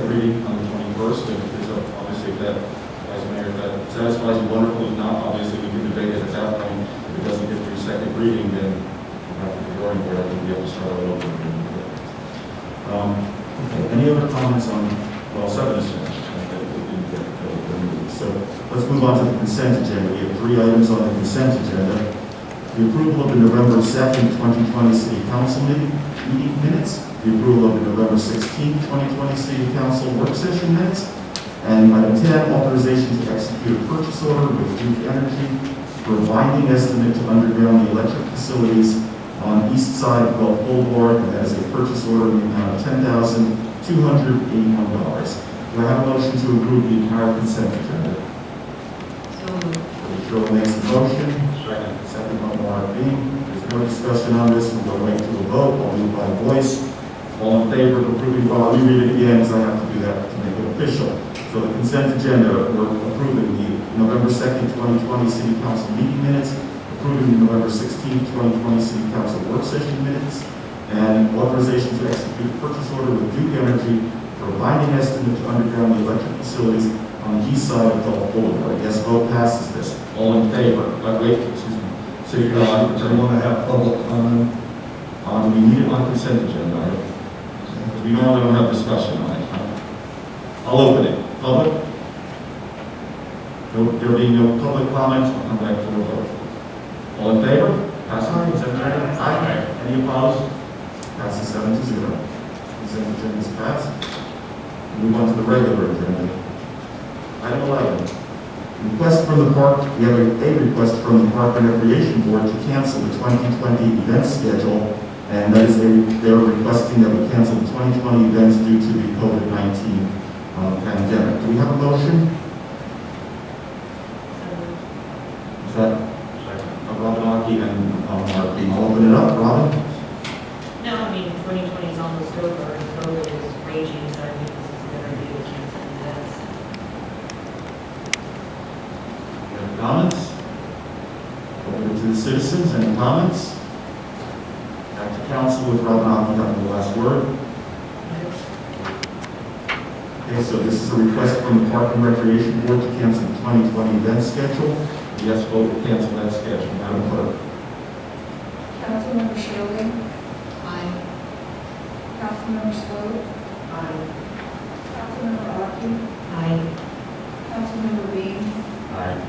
reading on the 21st, and if there's obviously if that, as mayor, if that satisfies you, wonderful. If not, obviously we can debate it at that point. If it doesn't get through second reading, then we'll have to be drawing board. I think we have to start all over again. Okay, any other comments on, well, 7 is finished. So let's move on to the consent agenda. We have 3 items on the consent agenda. The approval of the November 2nd, 2020 City Council meeting minutes, the approval of the November 16th, 2020 City Council work session minutes, and item 10, authorization to execute a purchase order with Duke Energy for a binding estimate to underground the electric facilities on east side of Gulf Boulevard, and that is a purchase order in the amount of $10,281. Do I have a motion to approve the entire consent agenda? So moved. Cheryl makes the motion. Second by Maura Bean. There's no discussion on this. We'll go right to a vote. I'll do it by voice. All in favor of approving, well, let me read it again because I have to do that to make it official. So the consent agenda, we're approving the November 2nd, 2020 City Council meeting minutes, approving the November 16th, 2020 City Council work session minutes, and authorization to execute a purchase order with Duke Energy for a binding estimate to underground the electric facilities on the east side of Gulf Boulevard. Yes, vote passes this. All in favor? Wait, excuse me. City Do you want to have public comment? Do we need it on consent agenda? We normally don't have discussion on it. I'll open it. Public? No, there being no public comments, I'll come back for a vote. All in favor? Passes. Consent agenda? Aye. Any opposed? Passes 7-0. Consent agenda is passed. Move on to the regular agenda. Item 11. Request from the park, we have a request from the Park and Recreation Board to cancel the 2020 event schedule, and that is they're requesting that we cancel the 2020 events due to the COVID-19 pandemic. Do we have a motion? Is that Robin Arky and Marky? I'll open it up. Robin? No, I mean, 2020 is almost over, and COVID is raging, so I think this is a good idea to cancel events. Any comments? Open it to the citizens. Any comments? Back to council with Robin Arky having the last word. Okay, so this is a request from the Park and Recreation Board to cancel the 2020 event schedule. Yes vote to cancel that schedule. Madam Clerk. Councilmember Shirley? Aye. Councilmember Swope? Aye. Councilmember Arky? Aye. Councilmember Dean? Aye.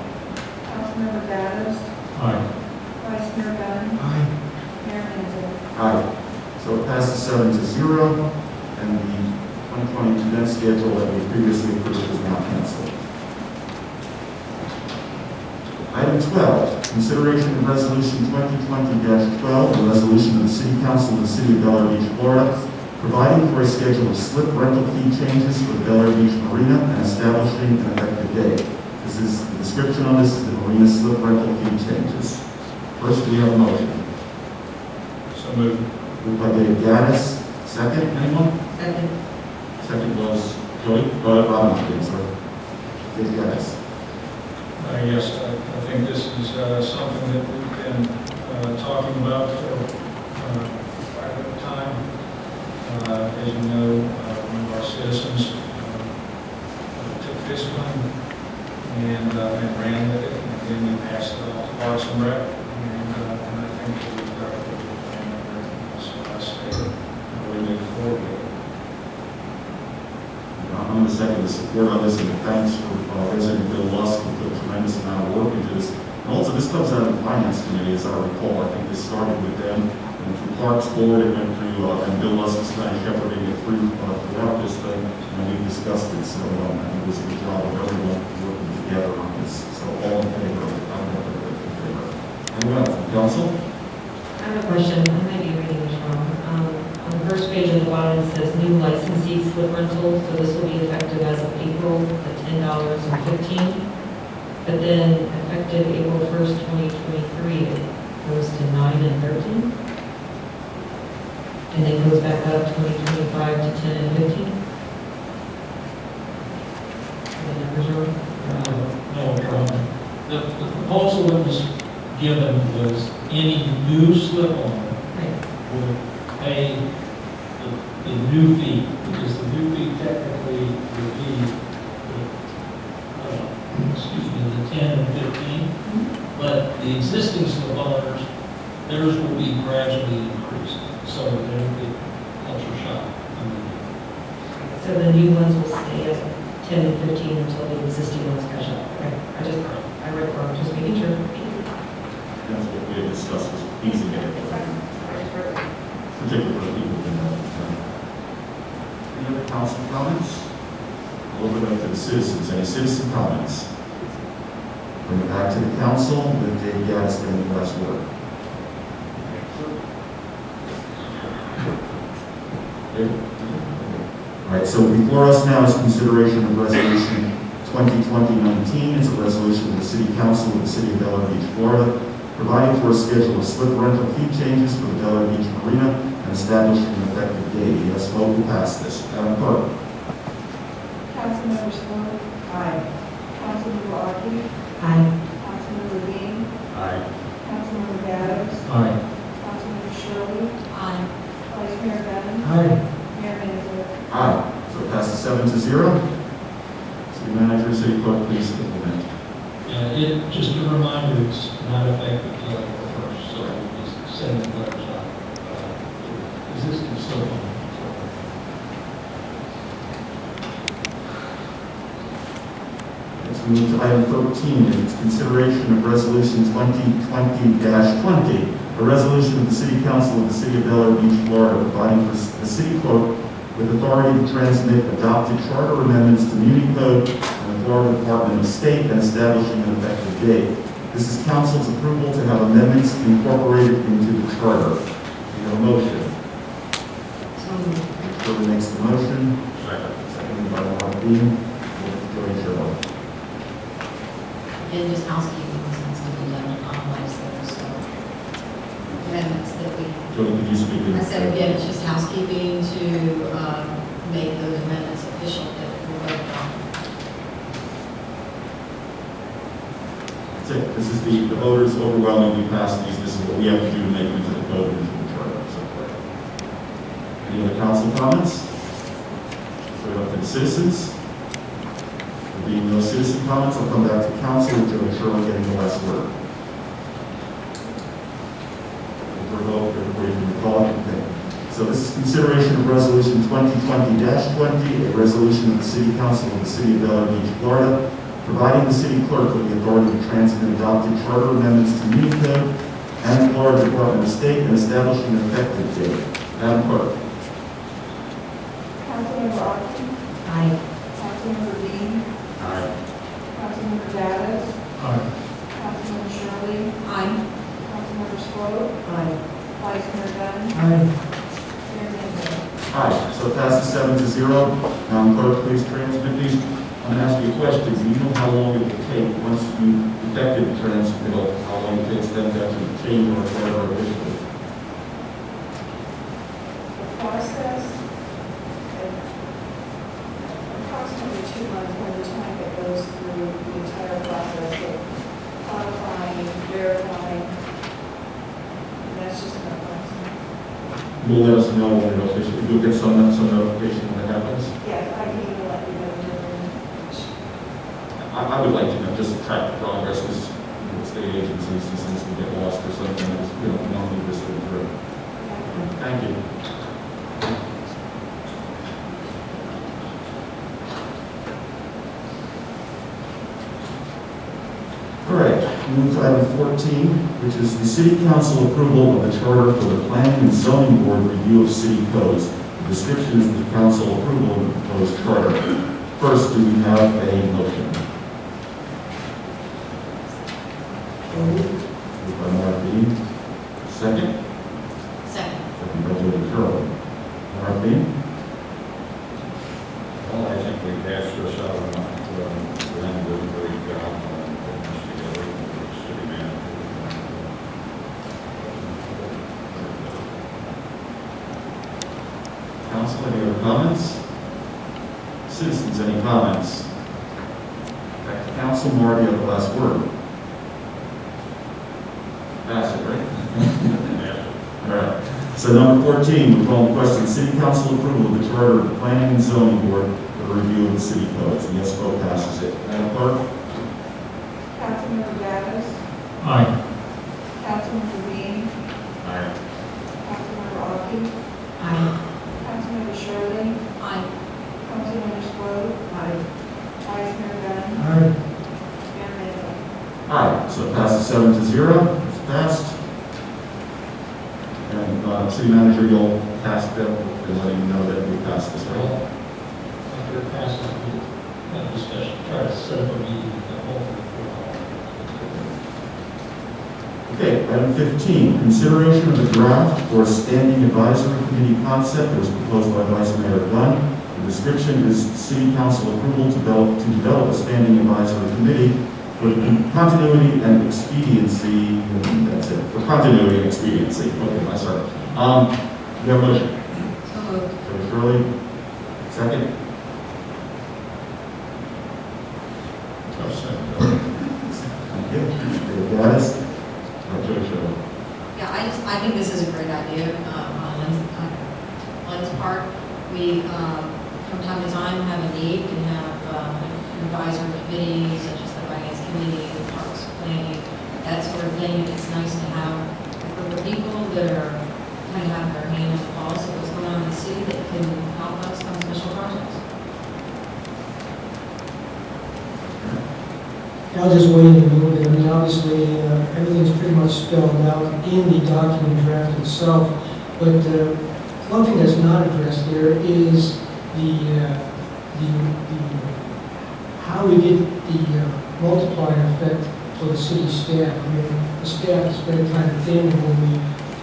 Councilmember Gaddis? Aye. Vice Mayor Dunn? Aye. Mayor Manzo? Aye. So it passes 7-0, and the 2020 event schedule that we previously approved is now canceled. Item 12, consideration of resolution 2020-12, a resolution of the City Council of the City of Bel Air Beach, Florida, providing for a schedule of slip rental fee changes for the Bel Air Beach Marina and establishing an effective date. This is, the description on this is the marina slip rental fee changes. First, we have a motion. So moved. Moved by Dave Gaddis. Second, anyone? Second. Second was Joey, Robin, sorry. Dave Gaddis. Yes, I think this is something that we've been talking about for quite a bit of time. As you know, one of our citizens took this one and ran with it, and then we passed it off to Parks and Rec, and I think that we've got a good plan there. So I say we move forward with it. I'm going to second the support on this, and thanks for President Bill Lusk who put a tremendous amount of work into this. And also, this comes out of the Finance Committee, as I recall. I think this started with them, and through Parks Board, it went through, and Bill Lusk was kind of shepherding it throughout this thing, and we discussed it. So I think it was a good job of everyone working together on this. So all in favor of it, I'm definitely in favor. Anyone else from council? I have a question, I might be reading this wrong. On the first page of the bottom, it says new licensee slip rental, so this will be effective as of April, at $10.15. But then effective April 1st, 2023, it goes to 9 and 13. And then goes back up 2025 to 10 and 15. The numbers are wrong. No problem. The proposal that was given was any new slip owner Right. will pay the new fee, because the new fee technically would be, the 10 and 15. But the existing slip owners, theirs will be gradually increased, so they'll get culture shock. So the new ones will stay at 10 and 15 until the existing ones catch up. Right. I read it wrong, just making sure. That's what we had discussed, was easing it, particularly for the people who know. Any other council comments? I'll open it up to the citizens. Any citizen comments? Bring it back to the council with Dave Gaddis getting the last word. All right, so before us now is consideration of resolution 2020-19. It's a resolution of the City Council of the City of Bel Air Beach, Florida, providing for a schedule of slip rental fee changes for the Bel Air Beach Marina and establishing an effective date. Yes vote to pass this. Madam Clerk. Councilmember Swope? Aye. Councilmember Arky? Aye. Councilmember Dean? Aye. Councilmember Gaddis? Aye. Councilmember Shirley? Aye. Vice Mayor Dunn? Aye. Mayor Manzo? Aye. So it passes 7-0. City Manager, City Clerk, please implement. Just a reminder, it's not effective until April 1st, so we'll just send the letters out. Existing slip owner. Next, we move to item 13, and it's consideration of resolution 2020-20, a resolution of the City Council of the City of Bel Air Beach, Florida, providing for the city clerk with authority to transmit adopted charter amendments to Muni Code and the Florida Department of State and establishing an effective date. This is council's approval to have amendments incorporated into the charter. We have a motion. So moved. Shirley makes the motion, Second. seconded by Mark Dean. Joey Sherrill. And just housekeeping, since we've done finalize those amendments that we, Joey, could you speak? in? I said again, it's just housekeeping to make those amendments official that we're voting on. That's it. This is the voters overwhelmingly passed these. This is what we have to do to make them into the code and into the charter. So, any other council comments? Put it up to the citizens. There being no citizen comments, I'll come back to council with Joey Sherrill getting the last word. For a vote, everybody can recall it. Okay. So this is consideration of resolution 2020-20, a resolution of the City Council of the City of Delaware Beach, Florida, providing the city clerk with the authority to transmit adopted charter amendments to Muni Code and the Florida Department of State and establishing an effective date. Madam Clerk. Councilmember Austin. Aye. Councilmember Dean. Aye. Councilmember Davis. Aye. Councilmember Shirley. Aye. Councilmember Swope. Aye. Vice Mayor Dunn. Aye. Mayor Mayhew. Aye. So it passes 7-0. Madam Clerk, please transmit these. I'm going to ask you a question. Do you know how long it will take once you effected the transmittal, how long it takes them to actually change or whatever officially? The process, approximately 2 months by the time it goes through the entire process of codifying, verifying, and that's just an approximate. You'll let us know when it officially, you'll get some notification when it happens? Yes, I can even let you know. I would like to know, just track the progress with state agencies and since we get lost or something, we don't normally just go through. Thank you. All right, move to item 14, which is the City Council approval of the charter for the Planning and Zoning Board review of city codes. The description is the council approval of the proposed charter. First, do we have a motion? Moved by Mark Dean. Second? Second. Second by Jody Sherrill. Mark Dean? Well, I think we passed this out enough. Glenn did a great job on putting this together with the city manager. Council, any other comments? Citizens, any comments? Back to council. Mark, you have the last word. Pass it, right? All right. So number 14, we call the question, City Council approval of the charter of the Planning and Zoning Board for the review of the city codes. And yes vote passes it. Madam Clerk? Councilmember Davis. Aye. Councilmember Dean. Aye. Councilmember Austin. Aye. Councilmember Shirley. Aye. Councilmember Swope. Aye. Vice Mayor Dunn. Aye. Mayor Mayhew. Aye. So it passes 7-0. It's passed. And City Manager, you'll pass them and letting you know that we passed this, right? Well, after it passes, we have discussion, try to set up a meeting that hopefully will. Okay, item 15, consideration of the draft for a standing advisory committee concept that was proposed by Vice Mayor Dunn. The description is city council approval to develop a standing advisory committee for continuity and expediency. That's it, for continuity and expediency. Okay, I'm sorry. You have a motion? So moved. Jody Shirley, second. I'll second. Thank you. David Gaddis. Jody Shirley. Yeah, I think this is a great idea on Lynn's part. We, from time to time, have a need, can have an advisory committee, such as the finance committee, the parks planning, that sort of thing. It's nice to have a group of people that are, kind of have their hand on the pulse of what's going on in the city that can help us on special projects. I'll just weigh in a little bit. I mean, obviously, everything's pretty much spelled out in the document draft itself, but one thing that's not addressed there is the how we get the multiplier effect for the city staff. I mean, the staff has been kind of thin when we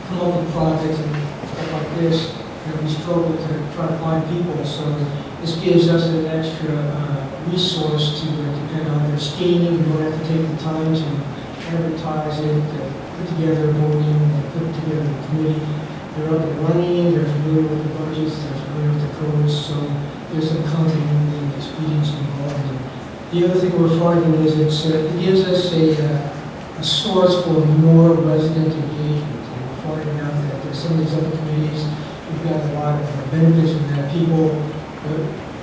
come up with projects and stuff like this, we struggle to try to find people. So this gives us an extra resource to depend on their scheming. We don't have to take the time to advertise it, put together a voting, put together a committee. They're up and running, they're familiar with the budgets, they're familiar with the codes, so there's some continuity and expedience involved. And the other thing we're finding is it gives us a source for more resident engagement. And we're finding out that there's some of these other committees, we've got a lot of benefits from that. People,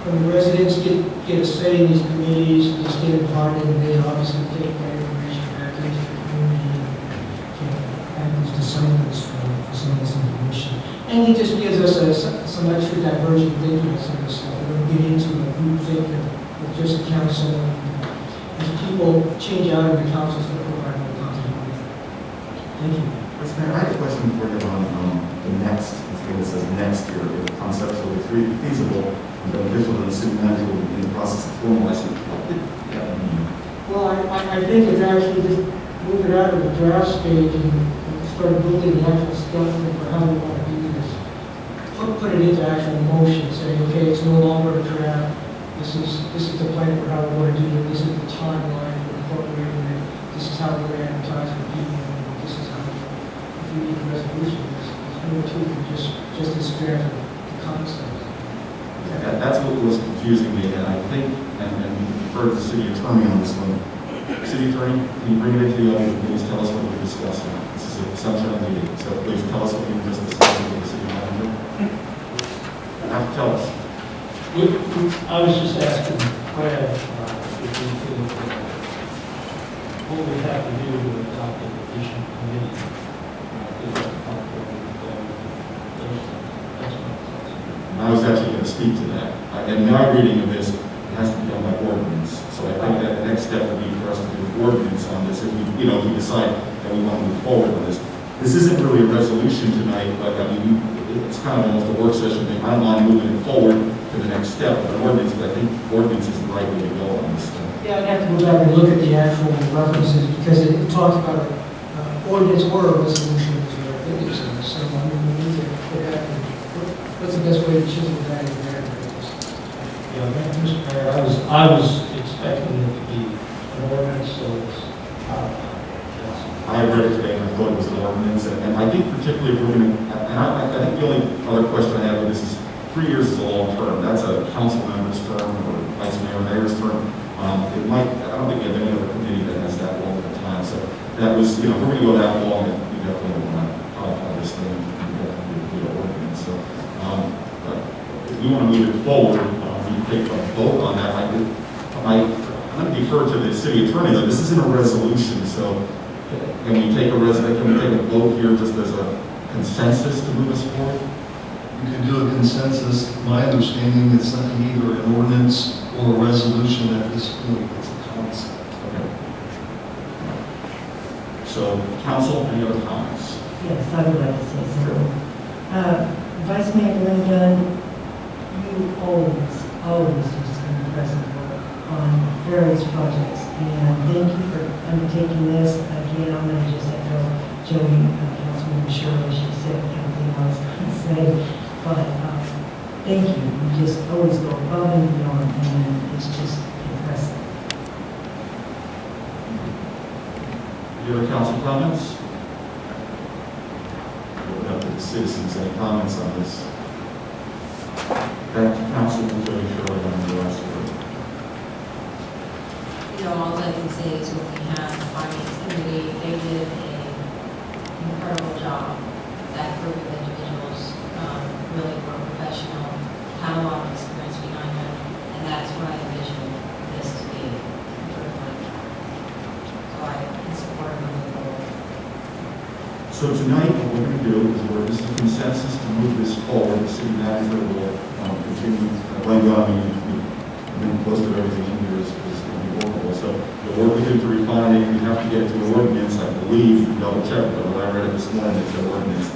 when the residents get a say in these committees, just get invited, and they obviously take that information back into the community and can act as disciples for some of this information. And it just gives us some extra divergent thinking and some of this stuff. We don't get into a group think of just a council. As people change out of the councils, they'll provide more continuity. Thank you. Mr. Mayor, I have a question for you on the next, it says next year, if conceptually feasible and beneficial to the city manager will be in the process of formalizing. What did that mean? Well, I think it's actually just move it out of the draft stage and start building the actual skeleton for how we want to do this. Put it into actual motion, saying, okay, it's no longer a draft. This is the plan for how we want to do it. This is the timeline for incorporating it. This is how we're going to advertise for people. And this is how, if we need a resolution, there's more to it than just this draft of the concept. That's what was confusing me, and I think, and refer to the city attorney on this one. City attorney, can you bring it into the audience, please tell us what we're discussing? This is a sunshine meeting, so please tell us what you just discussed with the city manager. You have to tell us. I was just asking Brad, if we could, what we have to do to adopt the petition committee. I was actually going to speak to that. In my reading of this, it has to be done by ordinance. So I think that the next step would be for us to do an ordinance on this if we, if we decide that we want to move forward on this. This isn't really a resolution tonight, but I mean, it's kind of almost a work session thing. I don't mind moving it forward to the next step of the ordinance, but I think ordinance is the right way to go on this thing. Yeah, I'd have to go back and look at the actual references because it talks about ordinance or a resolution is what I think it says. So I mean, we need to go back and what's the best way to chisel that in there? Yeah, Mr. Mayor, I was expecting it to be an ordinance, so it's, I read it today and I thought it was an ordinance, and I think particularly if we're going to, and I think the only other question I have with this is 3 years is a long term. That's a council member's term or vice mayor, mayor's term. It might, I don't think we have any other committee that has that long of a time. So that was, if we're going to go that long, we definitely want to codify this thing and definitely do an ordinance. So, but if we want to move it forward, we take a vote on that. I'm going to defer to the city attorney though. This isn't a resolution, so can we take a vote here just as a consensus to move us forward? You can do a consensus. My understanding is not either an ordinance or a resolution at this point. It's a concept. Okay. So, council, any other comments? Yes, I would like to say something. Vice Mayor Lincoln, you always do some impressive work on various projects. And thank you for undertaking this. Again, I'm going to just echo Jody, Councilmember Shirley. She said everything I was going to say. But thank you. You just always go above and beyond, and it's just impressive. Any other council comments? Open up to the citizens. Any comments on this? Thank you, Councilman Jody Shirley, on the last word. All I can say is when we have the finance committee, they did an incredible job. That group of individuals really were professional, had a lot of experience behind them, and that's what I envision this to be. So I can support them moving forward. So tonight, what we're going to do is this is a consensus to move this forward. The city manager will continue. We've been close to everything in here is going to be workable. So we'll work with him to refine it. We have to get it to an ordinance, I believe, double check, but when I read it this morning, it's an ordinance.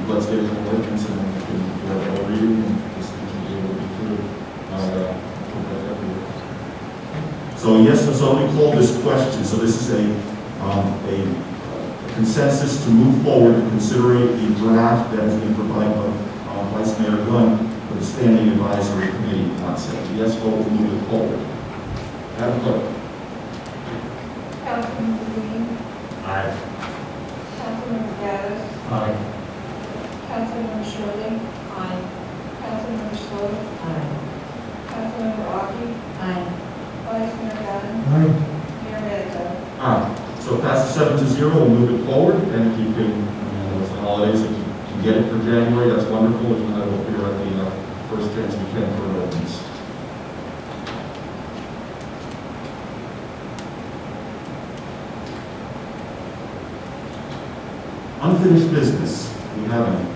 Let's get it to an ordinance and then we can do our reading and this will be able to be through. Everywhere. So yes, the zoning called this question, so this is a consensus to move forward to consider the draft that has been provided by Vice Mayor Gunn for the Standing Advisory Committee concept. Yes vote will move it forward. Madam Clerk. Councilman Dean, Aye. Councilman Gaddis, Aye. Councilman Shirley, Aye. Councilman Swope, Aye. Councilman Rocky, Aye. Vice Mayor Gunn, Aye. Mayor Medica. Aye. So it passes 7-0, we'll move it forward, and if you can, with the holidays, if you can get it for January, that's wonderful. If not, we'll figure out the first chance we can for an ordinance. Unfinished business, we have any?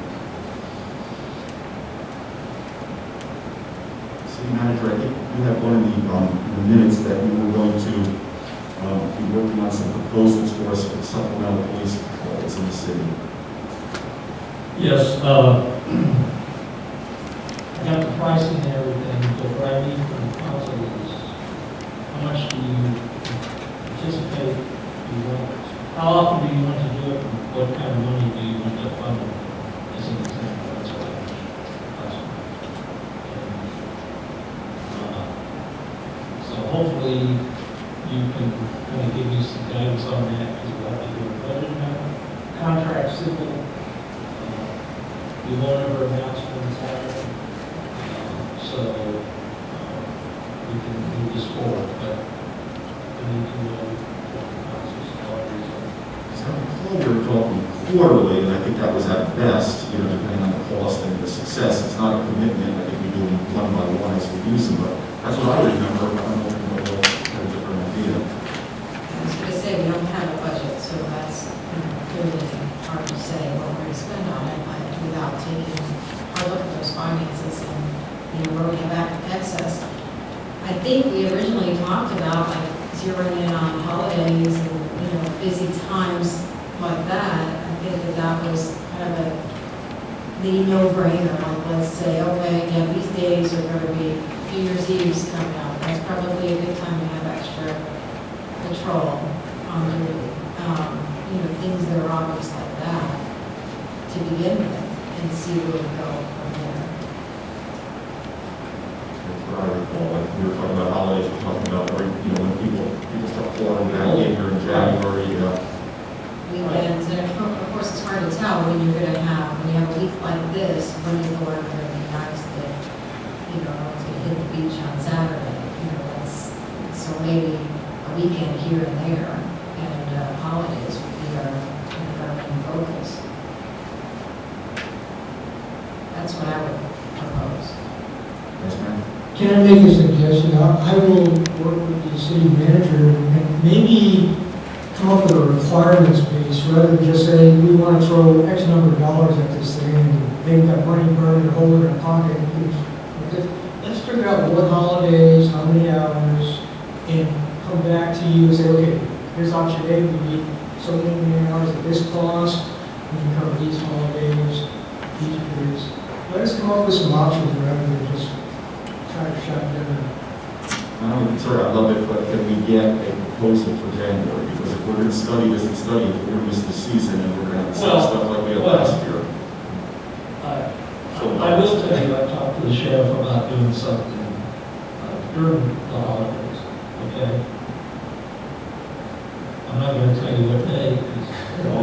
City Manager, I think you have one in the minutes that you were going to be working on some proposals for us for supplemental police patrols in the city. Yes, I got the pricing and everything, but what I need from the council is, how much do you anticipate you want, how often do you want to do it, and what kind of money do you want to fund it? As an example, that's what I was so hopefully you can kind of give me some guidance on that, because we'll have to do a budget amendment, contract simple. We won't ever announce when it's happening, so we can move this forward, but we need to know what the council's priorities are. So I recall we were talking quarterly, and I think that was at best, depending on the cost and the success. It's not a commitment. I think we do them one by one as we use them, but that's what I remember. I don't know if you have a different idea. I was going to say, we don't have a budget, so that's really hard to say what we're going to spend on it without taking a hard look at those finances and, where we have excess. I think we originally talked about like zeroing in on holidays and, busy times like that. I think that was kind of the no-brainer. Like, let's say, okay, yeah, these days are going to be New Year's Eve's coming up. That's probably a good time to have extra patrol on duty. Things that are obvious like that to begin with, and see where we go from there. That's what I recall. Like we were talking about holidays, we're talking about, when people start pouring back in here in January. Weekends, and of course, it's hard to tell when you're going to have, when you have a week like this, when is the weather going to be nice that, it's going to hit the beach on Saturday. So maybe a weekend here and there, and holidays would be our main focus. That's what I would propose. Yes, ma'am. Can I make a suggestion? I will work with the city manager and maybe come up with a requirements base rather than just saying, we want to throw X number of dollars at this thing and they've got money burned and hold it in a pocket. Let's figure out what holidays, how many hours, and come back to you and say, okay, here's option A, we need so many hours at this cost, we can cover these holidays, these periods. Let us come up with some options rather than just try to shut down. Sorry, I love it, but can we get a proposal for January? Because if we're going to study this and study it, we're going to miss the season and we're going to have the same stuff like we had last year. I will tell you, I talked to the sheriff about doing something during the holidays, okay? I'm not going to tell you what day, because... No.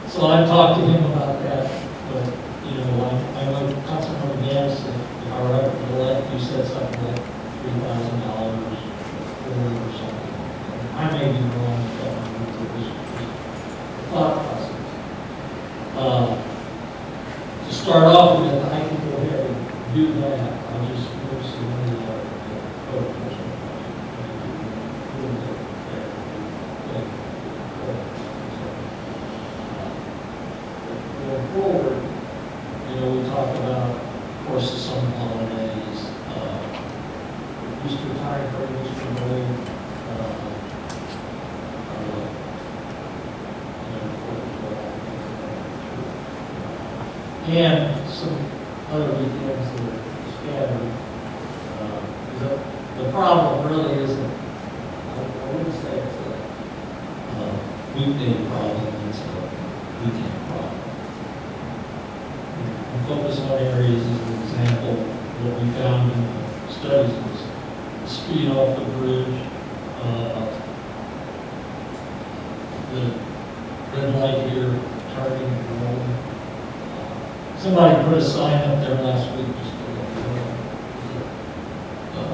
So I talked to him about that, but, I know Councilmember Gaddis, if I recollect, you said something like $3,000 or something. I may be wrong, but it was thought process. To start off with, I can go ahead and do that. I'll just move some money out of the code enforcement budget. Going forward, we talk about, of course, the summer holidays, Easter time for Easter morning, and some other weekends that are scattered. Is that The problem really isn't, I wouldn't say it's a weekday problem, it's a weekend problem. We focus on areas, as an example, what we found in the studies was the speed off the bridge, the red light here, turning and rolling. Somebody put a sign up there last week, just to let you know.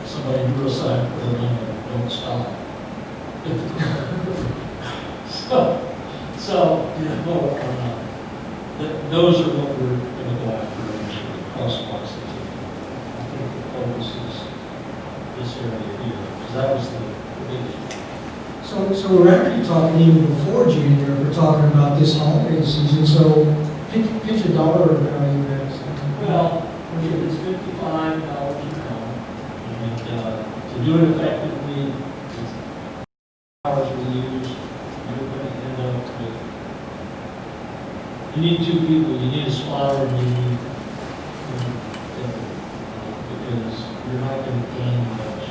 Somebody drew a sign, put it on there, don't stop. So, you know, those are what we're going to go after initially, crosswalks. I think the focus is this area here, because that was the biggest one. So we're actually talking even before January, we're talking about this holiday season, so pitch a dollar value there. Well, it's $55 an hour, and to do it effectively, it's hours we use, you're going to end up with, you need two people, you need a spotter and you need, because you're not going to gain much.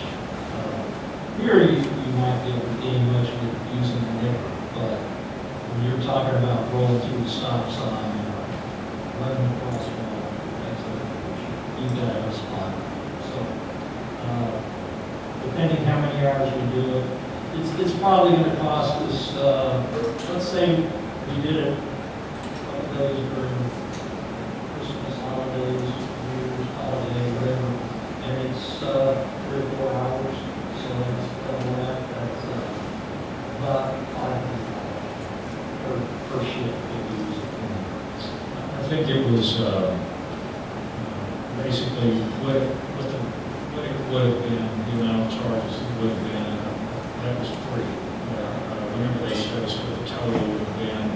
Here you might be able to gain much with using the neighbor, but when you're talking about rolling through the stop sign, running across the wall, you've got to have a spot. So, depending how many hours we do it, it's probably going to cost us, let's say we did it a couple days during Christmas holidays, New Year's holiday, whatever, and it's 3 or 4 hours, so that's double that, that's about $500 per shift that we use it for. I think it was basically what it would have been, the amount of charges it would have been, that was free. Whenever they showed us what the total would have been,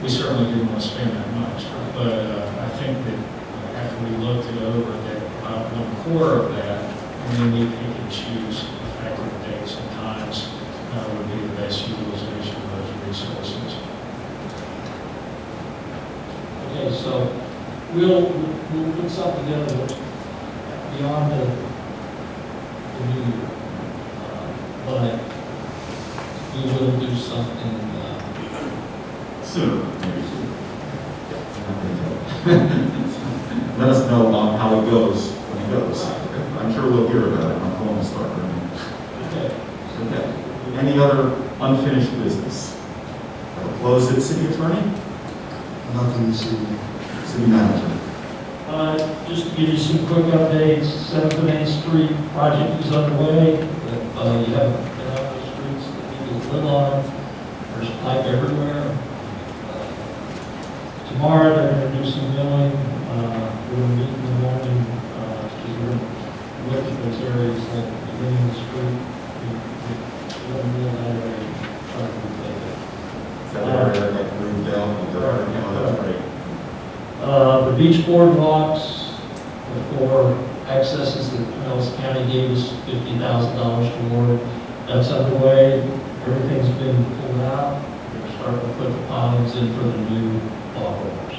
we certainly didn't want to spend that much. But I think that after we looked it over, that about 1/4 of that, and then we pick and choose effective dates and times, would be the best utilization of those resources. Okay, so we'll put something together that's beyond the new year. But we will do something, Sooner, maybe sooner. Let us know how it goes when it goes. I'm sure we'll hear about it. I'm going to start running. okay. Okay. Any other unfinished business? I'll close it. City Attorney? Nothing this evening. City Manager? Just to give you some quick updates, 7th Main Street project is underway. You have been out the streets that people live on. There's pipe everywhere. Tomorrow they're going to do some milling. We're going to meet in the morning because we're going to look at those areas like the beginning of the street. We're going to mill that area, try to replace it. Is that area like moved out? That's great. The beach boardwalks, the 4 accesses that Pinellas County gave us $50,000 toward, that's underway. Everything's been pulled out. We're starting to put the pilings in for the new walk overs.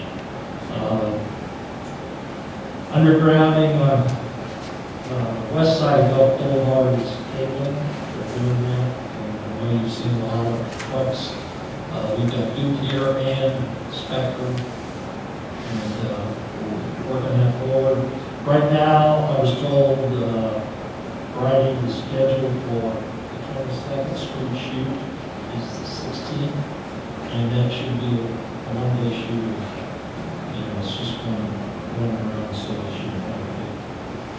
Undergrounding on west side of Gulf Boulevard is cabling. They're doing that. And I know you've seen a lot of trucks. We've got Duke here and Spectrum. And we're working that forward. Right now, I was told Friday is scheduled for the 22nd Street shoot is the 16th, and that should be a one-day shoot. You know, it's just going around, so they shouldn't have a big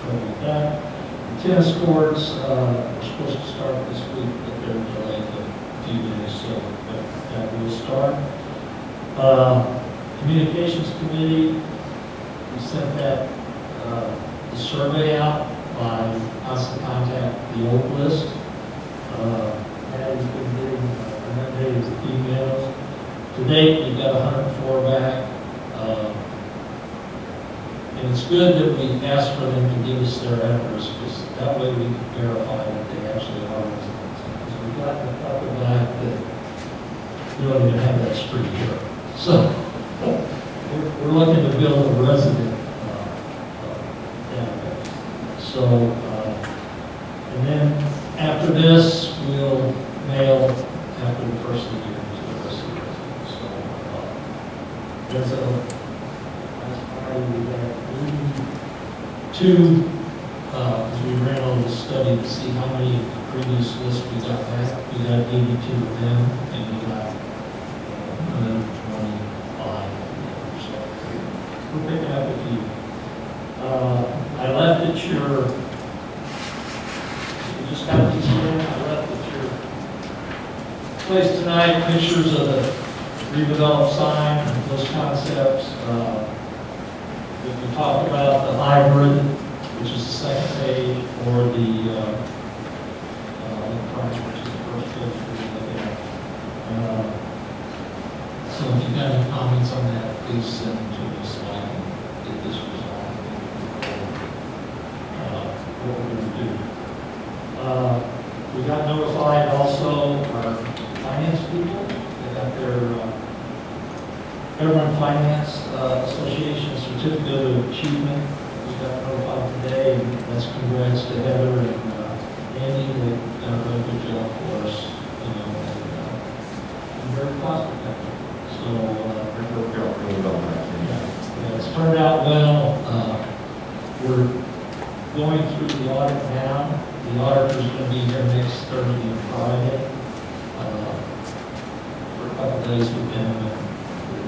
trouble with that. The tennis courts are supposed to start this week, but they're delayed a few days, so that will start. Communications Committee, we sent that the survey out by us to contact the old list. Patty's been getting unupdated emails. To date, we've got 104 back. And it's good that we asked for them to give us their address, because that way we can verify that they actually are residents. Because we've got a couple back that we don't even have that street here. So we're looking to build a resident database. So then after this, we'll mail after the first of the year to the rest of the residents. So, there's that's why we have 82, because we ran on the study to see how many of the previous lists we got back. We got 82 of them, and we got another 25. So we're picking up a few. I left at your, you just got these in, I left at your place tonight, pictures of the redeveloped sign, those concepts. We talked about the hybrid, which is the second page, or the project, which is the first page we're looking at. So if you've got any comments on that, please send them to us, so I can get this resolved. What we're going to do. We got notified also, our finance people, they got their Government Finance Association Certificate of Achievement. We got notified today, and that's congrats to Heather and Andy. They've done a really good job for us, and very cost effective. So, It worked out really well, actually. yeah, it's turned out well. We're going through the audit now. The auditor's going to be here next Thursday and Friday. For a couple of days with them, and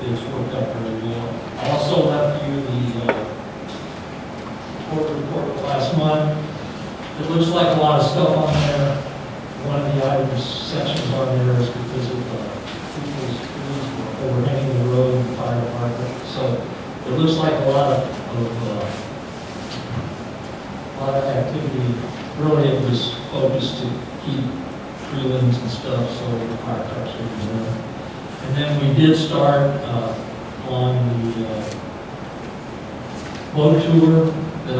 it's worked out very well. I also left you the report last month. It looks like a lot of stuff on there. One of the items, sections on there is because of people's trees overhanging the road and fire department. So it looks like a lot of activity. Really, it was focused to keep tree limbs and stuff so the fire trucks would be there. And then we did start on the boat tour that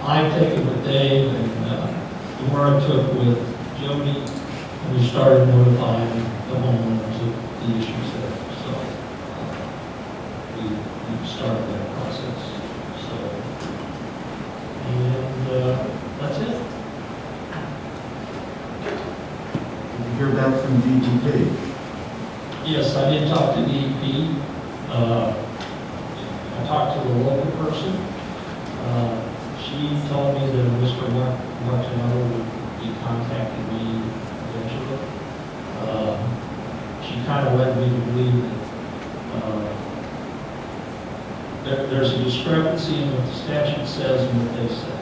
I've taken with Dave, and the one I took with Jody, and we started notifying the homeowners of the issues there. So we started that process. So, and that's it. Did you hear back from DEP? Yes, I did talk to DEP. I talked to the local person. She told me that Mr. Martineau would be contacting me eventually. She kind of led me to believe that there's a discrepancy in what the statute says and what they say.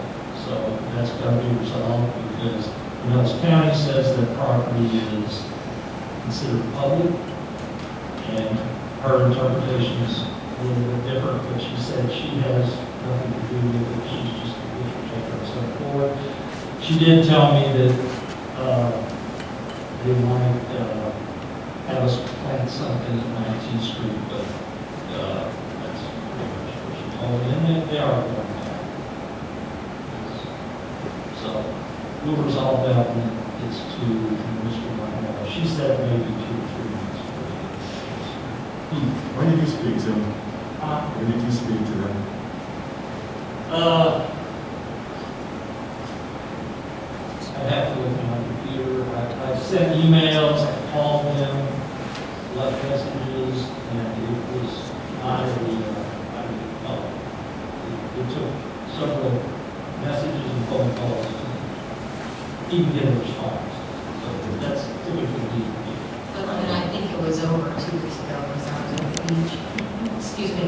So that's got to be resolved because Pinellas County says that property is considered public, and her interpretation is a little bit different, but she said she has nothing to do with it. She's just a picture taker and so forth. She did tell me that they might have us plant something at 19th Street, but that's pretty much what she told me. And they are going to. So we'll resolve that when it gets to Mr. Martinello. She said maybe 2 or 3 months. When did you speak to them? When did you speak to them? I have to look at my computer. I sent emails, I called them, left messages, and it was not it took several messages and phone calls to even get a response. So that's typically And I think it was over 2 weeks ago, because I was at the beach, excuse me,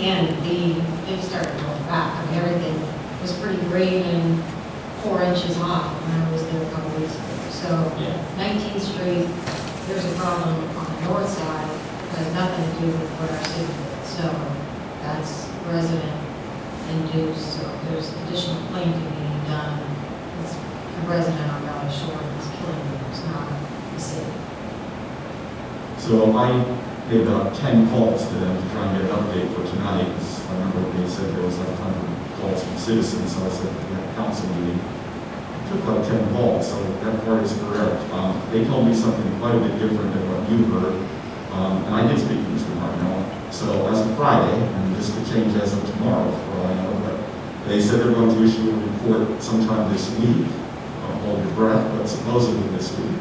and they started going back, I mean, everything was pretty green and 4 inches high when I was there a couple weeks ago. So, Yeah. 19th Street, there's a problem on the north side, that has nothing to do with what our city did. So, that's resident induced, so there's additional planting being done. It's a resident on Valley Shore that's killing them, it's not the city. So I made about 10 calls to them to try and get an update for tonight, because I remember they said there was like 100 calls from citizens, so I said, we had a council meeting. It took like 10 calls, so that part is correct. They told me something quite a bit different than what you heard, and I did speak to Mr. Martineau. So as of Friday, and this could change as of tomorrow, for all I know, but they said they're going to issue a report sometime this week of hold your breath, but supposedly this week.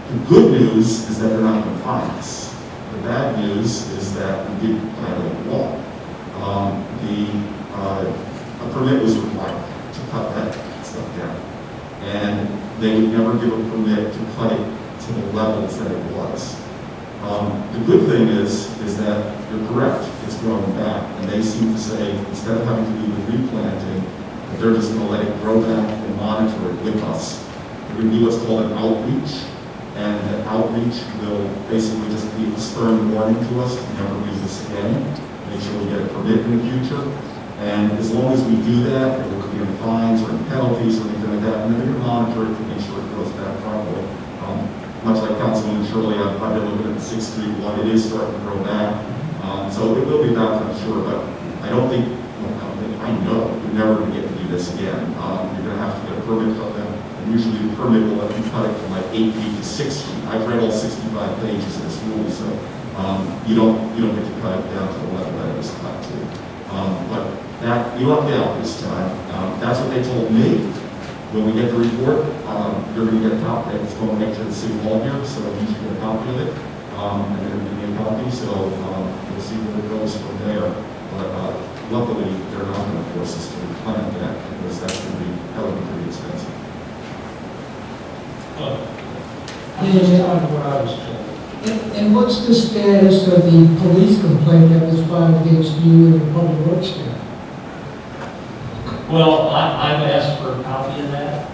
The good news is that they're not going to fine us. The bad news is that we did violate the law. A permit was required to cut that stuff down. And they would never give a permit to cut it to the levels that it was. The good thing is that you're correct, it's growing back. And they seem to say, instead of having to do the replanting, that they're just going to let it grow back and monitor it with us. We're going to do what's called an outreach. And that outreach will basically just be a stern warning to us to never do this again. Make sure we get a permit in the future. And as long as we do that, there will be any fines or any penalties or anything like that, and then we're going to monitor it to make sure it goes back properly. Much like Councilman Shirley, I've been looking at the 6th Street one, it is starting to grow back. So it will be back, I'm sure, but I don't think, I know you're never going to get to do this again. You're going to have to get a permit from them, and usually the permit will let you cut it from like 8 feet to 6 feet. I've read all 65 pages of this rule, so you don't get to cut it down to the level that it was cut to. But that, you lucked out this time. That's what they told me. When we get the report, you're going to get a copy. It's going right to the city hall here, so you should get a copy of it. And then give me a copy, so we'll see where it goes from there. But luckily, they're not going to force us to replant that, because that's going to be pretty expensive. That's kind of what I was told. And what's the status of the police complaint that was filed against you and the public works staff? Well, I've asked for a copy of that,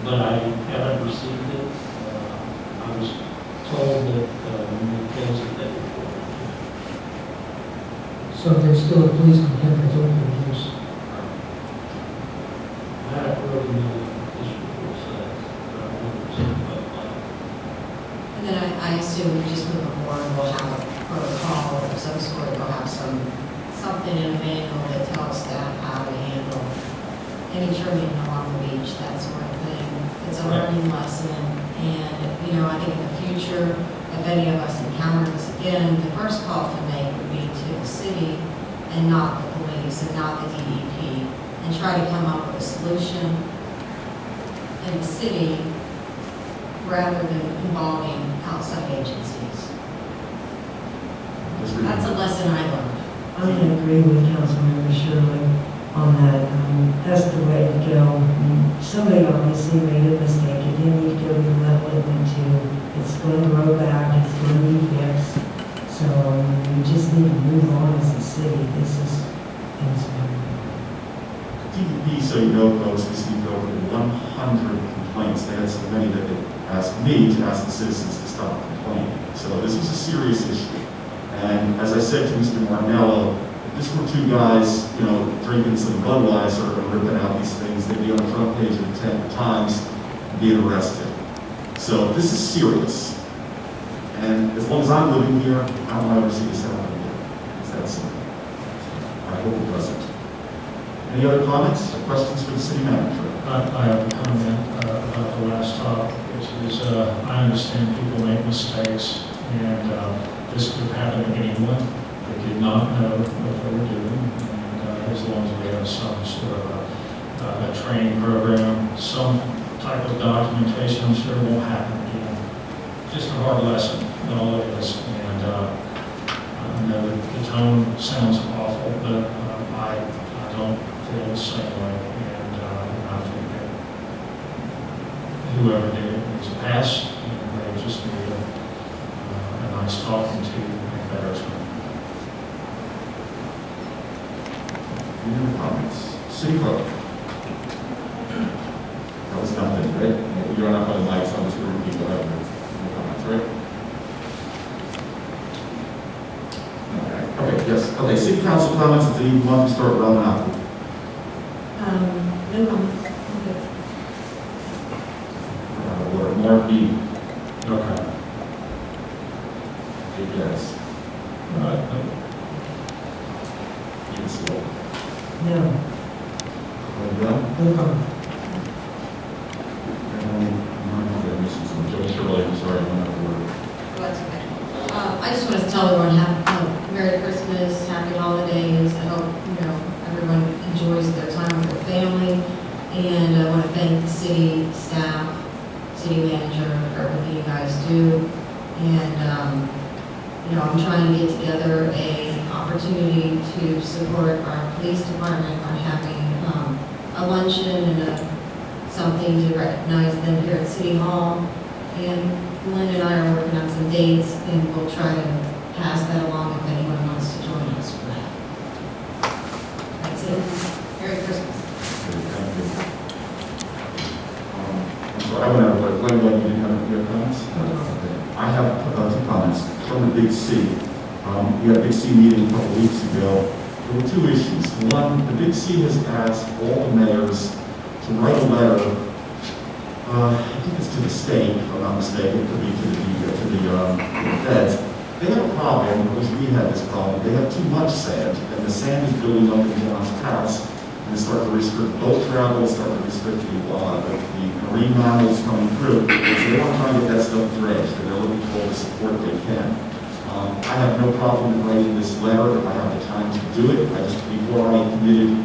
but I haven't received it. I was told that when we closed it, that report. So there's still a police complaint that's open against. I don't really know what this report says, but I won't receive it. And then I assume we just move forward, we'll have a protocol of some sort, we'll have something in a manual that tells staff how to handle any trimming along the beach, that sort of thing. It's a learning lesson, and, I think in the future, if any of us encounter this again, the first call to make would be to the city and not the police and not the DEP, and try to come up with a solution in the city rather than involving outside agencies. That's a lesson I learned. I agree with Councilmember Shirley on that. That's the way to go. Somebody obviously made a mistake. It didn't need to go to the level it went to. It's going to grow back. It's going to be fixed. So we just need to move on as a city. This is DEP, so you know, folks, received over 100 complaints. They had so many that they asked me to ask the citizens to stop complaining. So this is a serious issue. And as I said to Mr. Marnello, if this were two guys, drinking some Budweiser and ripping out these things, they'd be on the front page of the 10 Times being arrested. So this is serious. And as long as I'm living here, I don't ever see this happen again. It's that simple. I hope it doesn't. Any other comments or questions for the city manager? I have a comment about the last topic, which is I understand people make mistakes, and this could happen to anyone. They did not know what they were doing, and as long as we have some sort of a training program, some type of documentation, I'm sure it won't happen again. Just a hard lesson, all it is. And I know that the tone sounds awful, but I don't feel the same way. And I think that whoever did it needs a pass, and they just need a nice talking to and better term. Any other comments? City clerk? That was nothing, right? You're not on the mic, so I'm just going to repeat what I heard. No comments, right? Okay, yes. Okay, city council comments, if you want to start rounding out. No comments. Or Mark B. No comment. Yes. Yes. No. No comment. Well, that's okay. I just want to tell everyone, Merry Christmas, Happy Holidays. I hope, everyone enjoys their time with their family. And I want to thank the city staff, city manager, for everything you guys do. And, you know, I'm trying to get together a opportunity to support our police department on having a luncheon and something to recognize them here at City Hall. And Lynn and I are working on some dates, and we'll try to pass that along if anyone wants to join us for that. That's it. Merry Christmas. Thank you. I'm sorry, I went over, Glenn, you didn't have your comments? I have 2 comments. From the Big C. We had a Big C meeting a couple weeks ago. There were 2 issues. One, the Big C has asked all the mayors to write a letter, I think it's to the state, if I'm not mistaken, it could be to the feds. They have a problem, because we had this problem. They have too much sand, and the sand is building up in John's Pass, and it's starting to restrict boat travel, starting to restrict the marine mammals coming through. So they want to try and get that stuff dredged, and they're looking for all the support they can. I have no problem in writing this letter if I have the time to do it. Before I committed,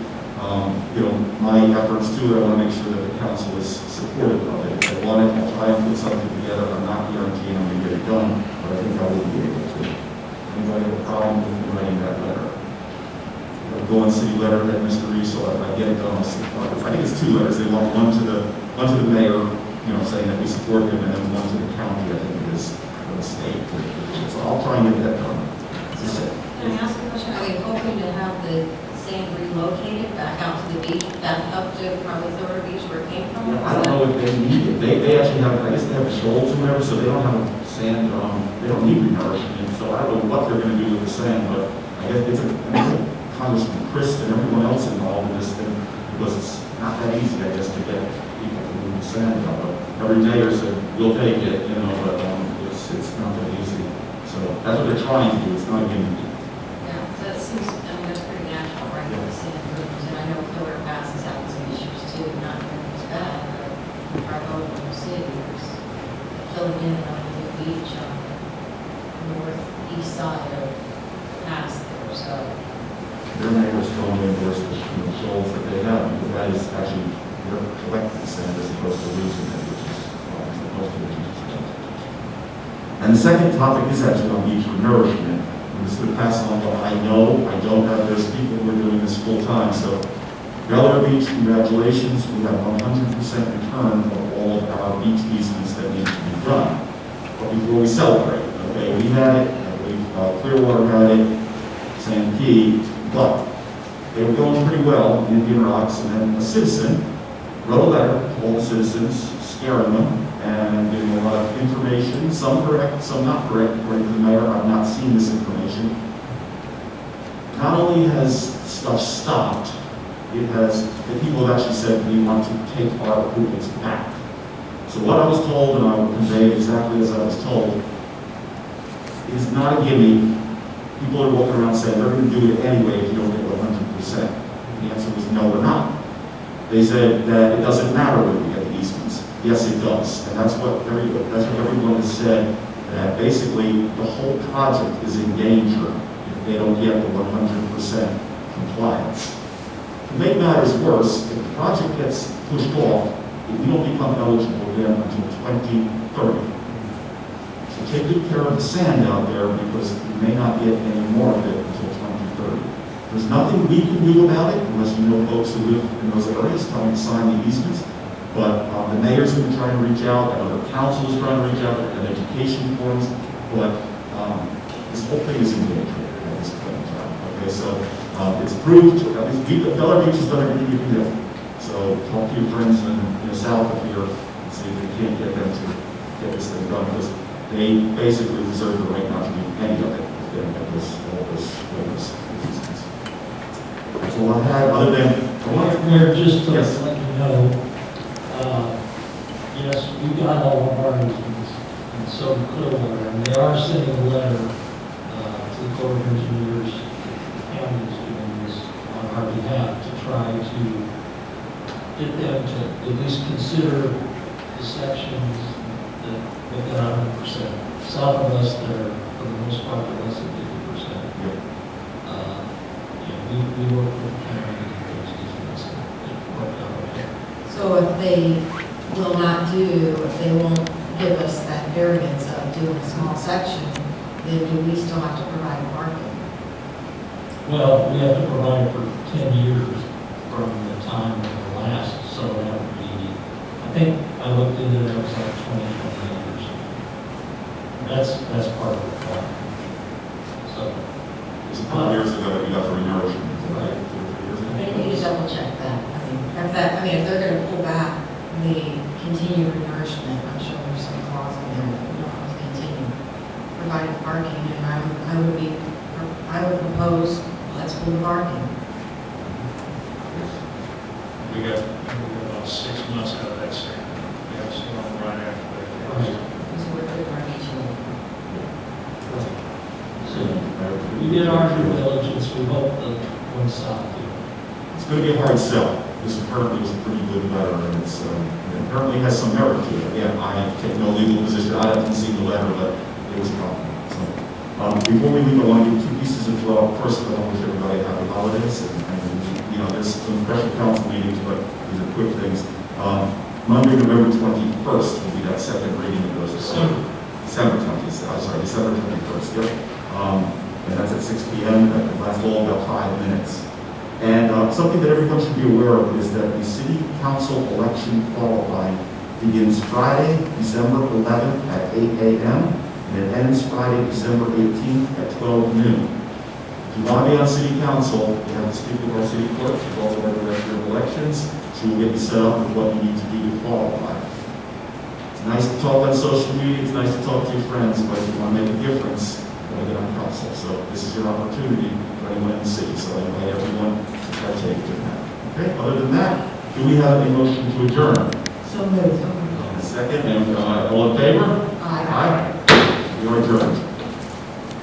my efforts to it, I want to make sure that the council is supportive of it. If I want it, I'll try and put something together. I'm not guaranteeing I'm going to get it done, but I think I will be able to. Anybody have a problem with writing that letter? I'll go on city letterhead, Mr. Reese, so if I get it done, I think it's 2 letters. They want one to the mayor, saying that we support him, and then one to the county, I think it is, or the state. So I'll try and get that done. That's it. Can I ask a question? Are we hoping to have the sand relocated back out to the beach, back up to probably Thorder Beach where it came from? I don't know if they need it. They actually have, I guess they have shoals or whatever, so they don't have sand, they don't need renourishment. So I don't know what they're going to do with the sand, but I guess it's Congressman Chris and everyone else involved in this thing, because it's not that easy, I guess, to get people to move the sand out. But every day or so, we'll take it, but it's not that easy. So that's what they're trying to do. It's not a given. Yeah, so that seems, that's pretty natural, right, with the sand rooms, and I know Thorder Pass is having some issues too, not as bad, but our local city is filling in on the new beach on the northeast side of Pass there, so. Their neighbors don't endorse the shoals that they have, because that is actually, they're collecting sand as opposed to losing it, which is most of the beaches. And the second topic is actually on beach renourishment. I'm just going to pass on what I know. I don't have those people who are doing this full time. So, Delaware Beach, congratulations. We have 100% return of all of our beach easements that need to be done. But before we celebrate, okay, we had it, Clearwater had it, Sand Key, but they were going pretty well in Indian Rocks, and then a citizen wrote a letter to all the citizens, scaring them, and giving a lot of information, some correct, some not correct, according to the mayor. I've not seen this information. Not only has stuff stopped, the people have actually said we want to take our approvals back. So what I was told, and I will convey it exactly as I was told, is not a gimme. People are walking around saying they're going to do it anyway if you don't get 100%. The answer was no, we're not. They said that it doesn't matter whether we get the easements. Yes, it does, and that's what everyone has said, that basically the whole project is in danger if they don't get the 100% compliance. To make matters worse, if the project gets pushed off, we don't become eligible again until 2030. So take good care of the sand out there, because we may not get any more of it until 2030. There's nothing we can do about it unless you know folks who live in those areas, tell them to sign the easements. But the mayor's going to try to reach out, I know the council is trying to reach out, and education forums, but this whole thing is in danger at this point in time. Okay, so it's approved, at least Delaware Beach has done everything you can do. So talk to your friends south of here and see if they can't get them to get this thing done, because they basically reserve the right not to do any of it if they don't get all this. That's all I had, other than, Mayor, just to Yes. let you know, yes, we got all of our easements, and so did Clearwater, and they are sending a letter to the Corps of Engineers, the county is doing this on our behalf to try to get them to at least consider the sections that they've got 100%. South of us, they're, for the most part, they're less than 50%. We work with the county to get those easements, and it worked out okay. So So if they will not do, if they won't give us that variance of doing a small section, then do we still have to provide parking? Well, we have to provide for 10 years from the time of the last, so that would be, I think I looked into it, it was like 20 years. That's part of the plan. So, It was a couple years ago that we got the renourishment, right? 2 or 3 years ago. They need to double check that. If they're gonna pull back the continued nourishment, I'm sure there's some clause in there that we don't have to continue providing parking, and I would propose, let's pull the parking. We got about 6 months out of that second. We have some right after that. Because we're good on each other. so we did our due diligence, we hope the one south do. It's going to be a hard sell. This apparently was a pretty good letter, and it apparently has some merit to it. Again, I take no legal position. I haven't seen the letter, but it was a compliment. So, before we leave, I want to give 2 pieces of, first, I want to wish everybody happy holidays, and there's some special council meetings, but these are quick things. Monday, November 21st will be that second reading of those. December 21st, yep. And that's at 6 p.m. That lasts all about 5 minutes. And something that everyone should be aware of is that the city council election qualifying begins Friday, December 11th at 8 a.m. and it ends Friday, December 18th at 12 noon. If you want to be on city council, you have to speak with our city clerk. She's also the director of elections. She will get you set up with what you need to do to qualify. It's nice to talk on social media. It's nice to talk to your friends, but if you want to make a difference, you want to get on council. So this is your opportunity for anyone in the city. So I invite everyone to partake in that. Okay, other than that, do we have a motion to adjourn? So moved. A second, and all in favor? Aye. Aye. We are adjourned.